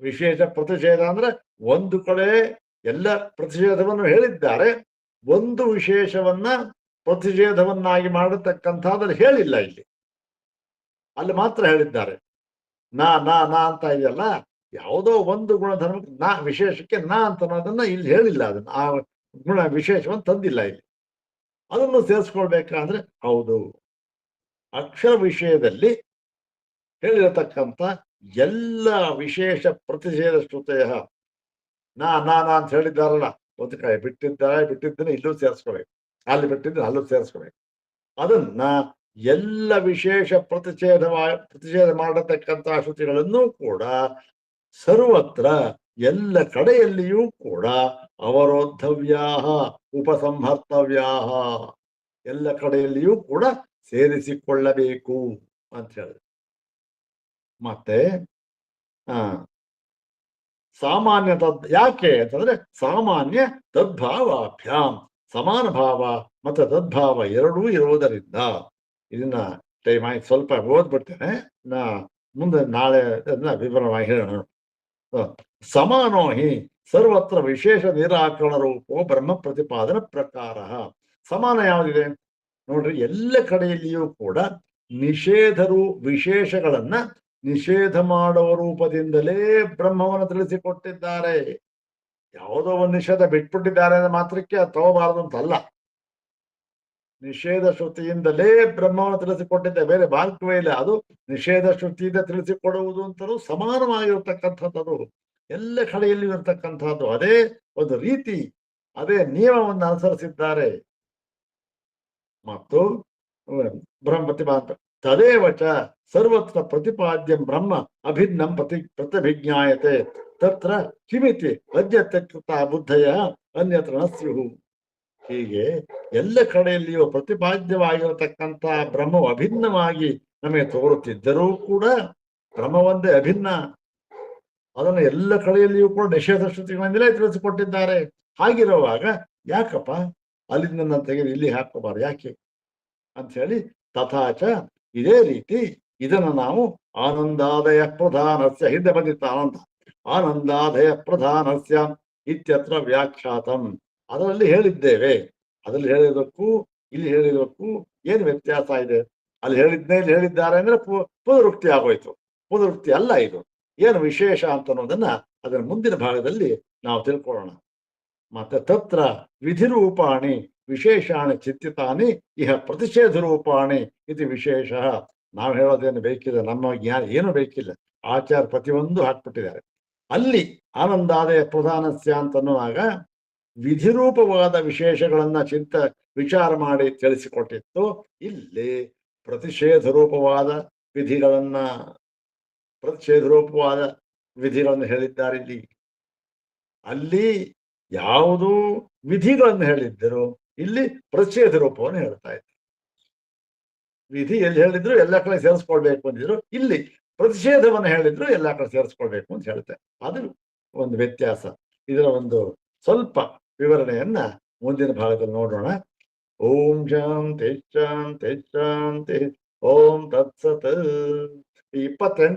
ವಿಶೇಷ ಪ್ರತಿಷೇಧ ಅಂದ್ರೆ ಒಂದು ಕಡೆ ಎಲ್ಲ ಪ್ರತಿಷೇಧವನ್ನು ಹೇಳಿದ್ದಾರೆ, ಒಂದು ವಿಶೇಷವನ್ನ ಪ್ರತಿಷೇಧವನ್ನಾಗಿ ಮಾಡತಕ್ಕಂಥದ್ರಲ್ಲಿ ಹೇಳಿಲ್ಲ. ಇಲ್ಲಿ ಅಲ್ಲಿ ಮಾತ್ರ ಹೇಳಿದ್ದಾರೆ. ನಾ ಅಂತ ಇದೆಯಲ್ಲ, ಯಾವುದೋ ಒಂದು ಗುಣಧರ್ಮ ನಾ ವಿಶೇಷಕ್ಕೆ ನಾ ಅಂತ ಅನ್ನೋದನ್ನ ಇಲ್ಲಿ ಹೇಳಿಲ್ಲ. ಅದನ್ನ ಆ ಗುಣ ವಿಶೇಷವನ್ನು ತಂದಿಲ್ಲ ಇಲ್ಲಿ. ಅದನ್ನು ಸೇರಿಸ್ಕೊಳ್ಬೇಕಾದ್ರೆ ಹೌದು, ಅಕ್ಷರ ವಿಷಯದಲ್ಲಿ ಹೇಳಿರತಕ್ಕಂಥ ಎಲ್ಲ ವಿಶೇಷ ಪ್ರತಿಷೇಧ ಶ್ರುತಯ ನಾ ಅಂತ ಹೇಳಿದ್ದಾರಲ್ಲ, ಒಂದು ಕಡೆ ಬಿಟ್ಟಿದ್ದನ್ನ ಇಲ್ಲೂ ಸೇರಿಸ್ಕೋಬೇಕು, ಅಲ್ಲಿ ಬಿಟ್ಟಿದ್ರೆ ಅಲ್ಲೂ ಸೇರಿಸ್ಕೋಬೇಕು. ಅದನ್ನ ಎಲ್ಲ ವಿಶೇಷ ಪ್ರತಿಷೇಧ ಮಾಡತಕ್ಕಂತಹ ಶ್ರುತಿಗಳನ್ನು ಕೂಡ ಸರ್ವತ್ರ ಎಲ್ಲ ಕಡೆಯಲ್ಲಿಯೂ ಕೂಡ ಅವರೋಧವ್ಯಾ ಉಪಸಂಹರ್ತವ್ಯಾ, ಎಲ್ಲ ಕಡೆಯಲ್ಲಿಯೂ ಕೂಡ ಸೇರಿಸಿಕೊಳ್ಳಬೇಕು ಅಂತ ಹೇಳಿದ್ರು. ಮತ್ತೆ ಸಾಮಾನ್ಯ ಯಾಕೆ ಅಂತಂದ್ರೆ ಸಾಮಾನ್ಯ ತದ್ಭಾವಾಭ್ಯಾಮ್, ಸಮಾನ ಭಾವ ಮತ್ತು ತದ್ಭಾವ ಎರಡೂ ಇರುವುದರಿಂದ. ಇದನ್ನ ಟೈಮ್ ಆಯ್ತು, ಸ್ವಲ್ಪ ಓದ್ಬಿಡ್ತೇನೆ, ನಾ ಮುಂದೆ ನಾಳೆ ಅದನ್ನ ವಿವರವಾಗಿ ಹೇಳೋಣ. ಸಮಾನೋ ಹಿ ಸರ್ವತ್ರ ವಿಶೇಷ ನಿರಾಕರಣ ರೂಪೋ ಬ್ರಹ್ಮ ಪ್ರತಿಪಾದನ ಪ್ರಕಾರ. ಸಮಾನ ಯಾವುದಿದೆ ನೋಡ್ರಿ, ಎಲ್ಲ ಕಡೆಯಲ್ಲಿಯೂ ಕೂಡ ನಿಷೇಧರು ವಿಶೇಷಗಳನ್ನ ನಿಷೇಧ ಮಾಡುವ ರೂಪದಿಂದಲೇ ಬ್ರಹ್ಮವನ್ನು ತಿಳಿಸಿಕೊಟ್ಟಿದ್ದಾರೆ. ಯಾವುದೋ ಒಂದು ನಿಷೇಧ ಬಿಟ್ಬಿಟ್ಟಿದ್ದಾರೆ ಅಂದ್ರೆ ಮಾತ್ರಕ್ಕೆ ಅದು ತಗೋಬಾರದು ಅಂತಲ್ಲ. ನಿಷೇಧ ಶ್ರುತಿಯಿಂದಲೇ ಬ್ರಹ್ಮವನ್ನು ತಿಳಿಸಿಕೊಟ್ಟಿದ್ದೆ, ಬೇರೆ ಮಾರ್ಗವೇ ಇಲ್ಲ. ಅದು ನಿಷೇಧ ಶ್ರುತಿಯಿಂದ ತಿಳಿಸಿಕೊಡುವುದು ಅಂತಲೂ ಸಮಾನವಾಗಿರ್ತಕ್ಕಂಥದ್ದು, ಎಲ್ಲ ಕಡೆಯಲ್ಲಿಯೂ ಇರ್ತಕ್ಕಂಥದ್ದು. ಅದೇ ಒಂದು ರೀತಿ, ಅದೇ ನಿಯಮವನ್ನು ಅನುಸರಿಸಿದ್ದಾರೆ. ಮತ್ತು ಬ್ರಹ್ಮ ಪ್ರತಿಪಾದ ತದೇವಚ ಸರ್ವತ್ರ ಪ್ರತಿಪಾದ್ಯಂ ಬ್ರಹ್ಮ ಅಭಿನ್ನಂ ಪ್ರತಿಭಿಜ್ಞಾಯತೆ ತತ್ರ ಕಿಮಿತಿ ಅದ್ಯತೆ ಕೃತ ಬುದ್ಧಯ ಅನ್ಯತ್ರ ನ ಸ್ಯುಹು. ಹೀಗೆ ಎಲ್ಲ ಕಡೆಯಲ್ಲಿಯೂ ಪ್ರತಿಪಾದ್ಯವಾಗಿರತಕ್ಕಂಥ ಬ್ರಹ್ಮವು ಅಭಿನ್ನವಾಗಿ ನಮಗೆ ತೋರುತ್ತಿದ್ದರೂ ಕೂಡ ಬ್ರಹ್ಮವೊಂದೇ ಅಭಿನ್ನ. ಅದನ್ನು ಎಲ್ಲ ಕಡೆಯಲ್ಲಿಯೂ ಕೂಡ ನಿಷೇಧ ಶ್ರುತಿಗಳಿಂದಲೇ ತಿಳಿಸಿಕೊಟ್ಟಿದ್ದಾರೆ. ಹಾಗಿರುವಾಗ ಯಾಕಪ್ಪ ಅಲ್ಲಿಂದ ನಾನು ತೆಗೆದು ಇಲ್ಲಿ ಹಾಕೋಬಾರ್ದು ಯಾಕೆ ಅಂತ ಹೇಳಿ, ತಥಾಚ ಇದೇ ರೀತಿ ಇದನ್ನು ನಾವು ಆನಂದಾದಯ ಪ್ರಧಾನಸ್ಯ, ಹಿಂದೆ ಬಂದಿತ್ತು ಆನಂದ, ಆನಂದಾದಯ ಪ್ರಧಾನಸ್ಯ ಇತ್ಯತ್ರ ವ್ಯಾಖ್ಯಾತಂ, ಅದರಲ್ಲಿ ಹೇಳಿದ್ದೇವೆ. ಅದರಲ್ಲಿ ಹೇಳಿದಕ್ಕೂ ಇಲ್ಲಿ ಹೇಳಿದಕ್ಕೂ ಏನು ವ್ಯತ್ಯಾಸ ಇದೆ? ಅಲ್ಲಿ ಹೇಳಿದ್ನೇ ಇಲ್ಲಿ ಹೇಳಿದ್ದಾರೆ ಅಂದ್ರೆ ಪುನರುಕ್ತಿ ಆಗೋಯ್ತು. ಪುನರುಕ್ತಿ ಅಲ್ಲ ಇದು. ಏನು ವಿಶೇಷ ಅಂತ ಅನ್ನೋದನ್ನ ಅದರ ಮುಂದಿನ ಭಾಗದಲ್ಲಿ ನಾವು ತಿಳ್ಕೊಳ್ಳೋಣ. ಮತ್ತೆ ತತ್ರ ವಿಧಿರೂಪಾಣಿ ವಿಶೇಷಾಣಿ ಚಿಂತಿತಾನಿ ಇಹ ಪ್ರತಿಷೇಧ ರೂಪಾಣಿ ಇದು ವಿಶೇಷ. ನಾವು ಹೇಳೋದೇನು ಬೇಕಿಲ್ಲ, ನಮ್ಮ ಜ್ಞಾನ ಏನು ಬೇಕಿಲ್ಲ, ಆಚಾರ ಪ್ರತಿಯೊಂದು ಹಾಕ್ಬಿಟ್ಟಿದ್ದಾರೆ. ಅಲ್ಲಿ ಆನಂದಾದಯ ಪ್ರಧಾನಸ್ಯ ಅಂತನ್ನುವಾಗ ವಿಧಿರೂಪವಾದ ವಿಶೇಷಗಳನ್ನ ವಿಚಾರ ಮಾಡಿ ತಿಳಿಸಿಕೊಟ್ಟಿತ್ತು. ಇಲ್ಲಿ ಪ್ರತಿಷೇಧ ರೂಪವಾದ ವಿಧಿಗಳನ್ನ ಹೇಳಿದ್ದಾರೆ. ಅಲ್ಲಿ ಯಾವುದು ವಿಧಿಗಳನ್ನು ಹೇಳಿದ್ದರು, ಇಲ್ಲಿ ಪ್ರತಿಷೇಧ ರೂಪವನ್ನು ಹೇಳ್ತಾ ಇದ್ರು. ವಿಧಿ ಎಲ್ಲಿ ಹೇಳಿದ್ರು ಎಲ್ಲ ಕಡೆ ಸೇರಿಸ್ಕೊಳ್ಬೇಕು ಅಂದಿದ್ರು, ಇಲ್ಲಿ ಪ್ರತಿಷೇಧವನ್ನು ಹೇಳಿದ್ರು ಎಲ್ಲ ಕಡೆ ಸೇರಿಸ್ಕೊಳ್ಬೇಕು ಅಂತ ಹೇಳ್ತಾರೆ. ಅದು ಒಂದು ವ್ಯತ್ಯಾಸ. ಇದರ ಒಂದು ಸ್ವಲ್ಪ ವಿವರಣೆಯನ್ನ ಮುಂದಿನ ಭಾಗದಲ್ಲಿ ನೋಡೋಣ. ಓಂ ಶಾಂತಿ ಶಾಂತಿ ಶಾಂತಿ. ಓಂ ತತ್ಸತ್. 28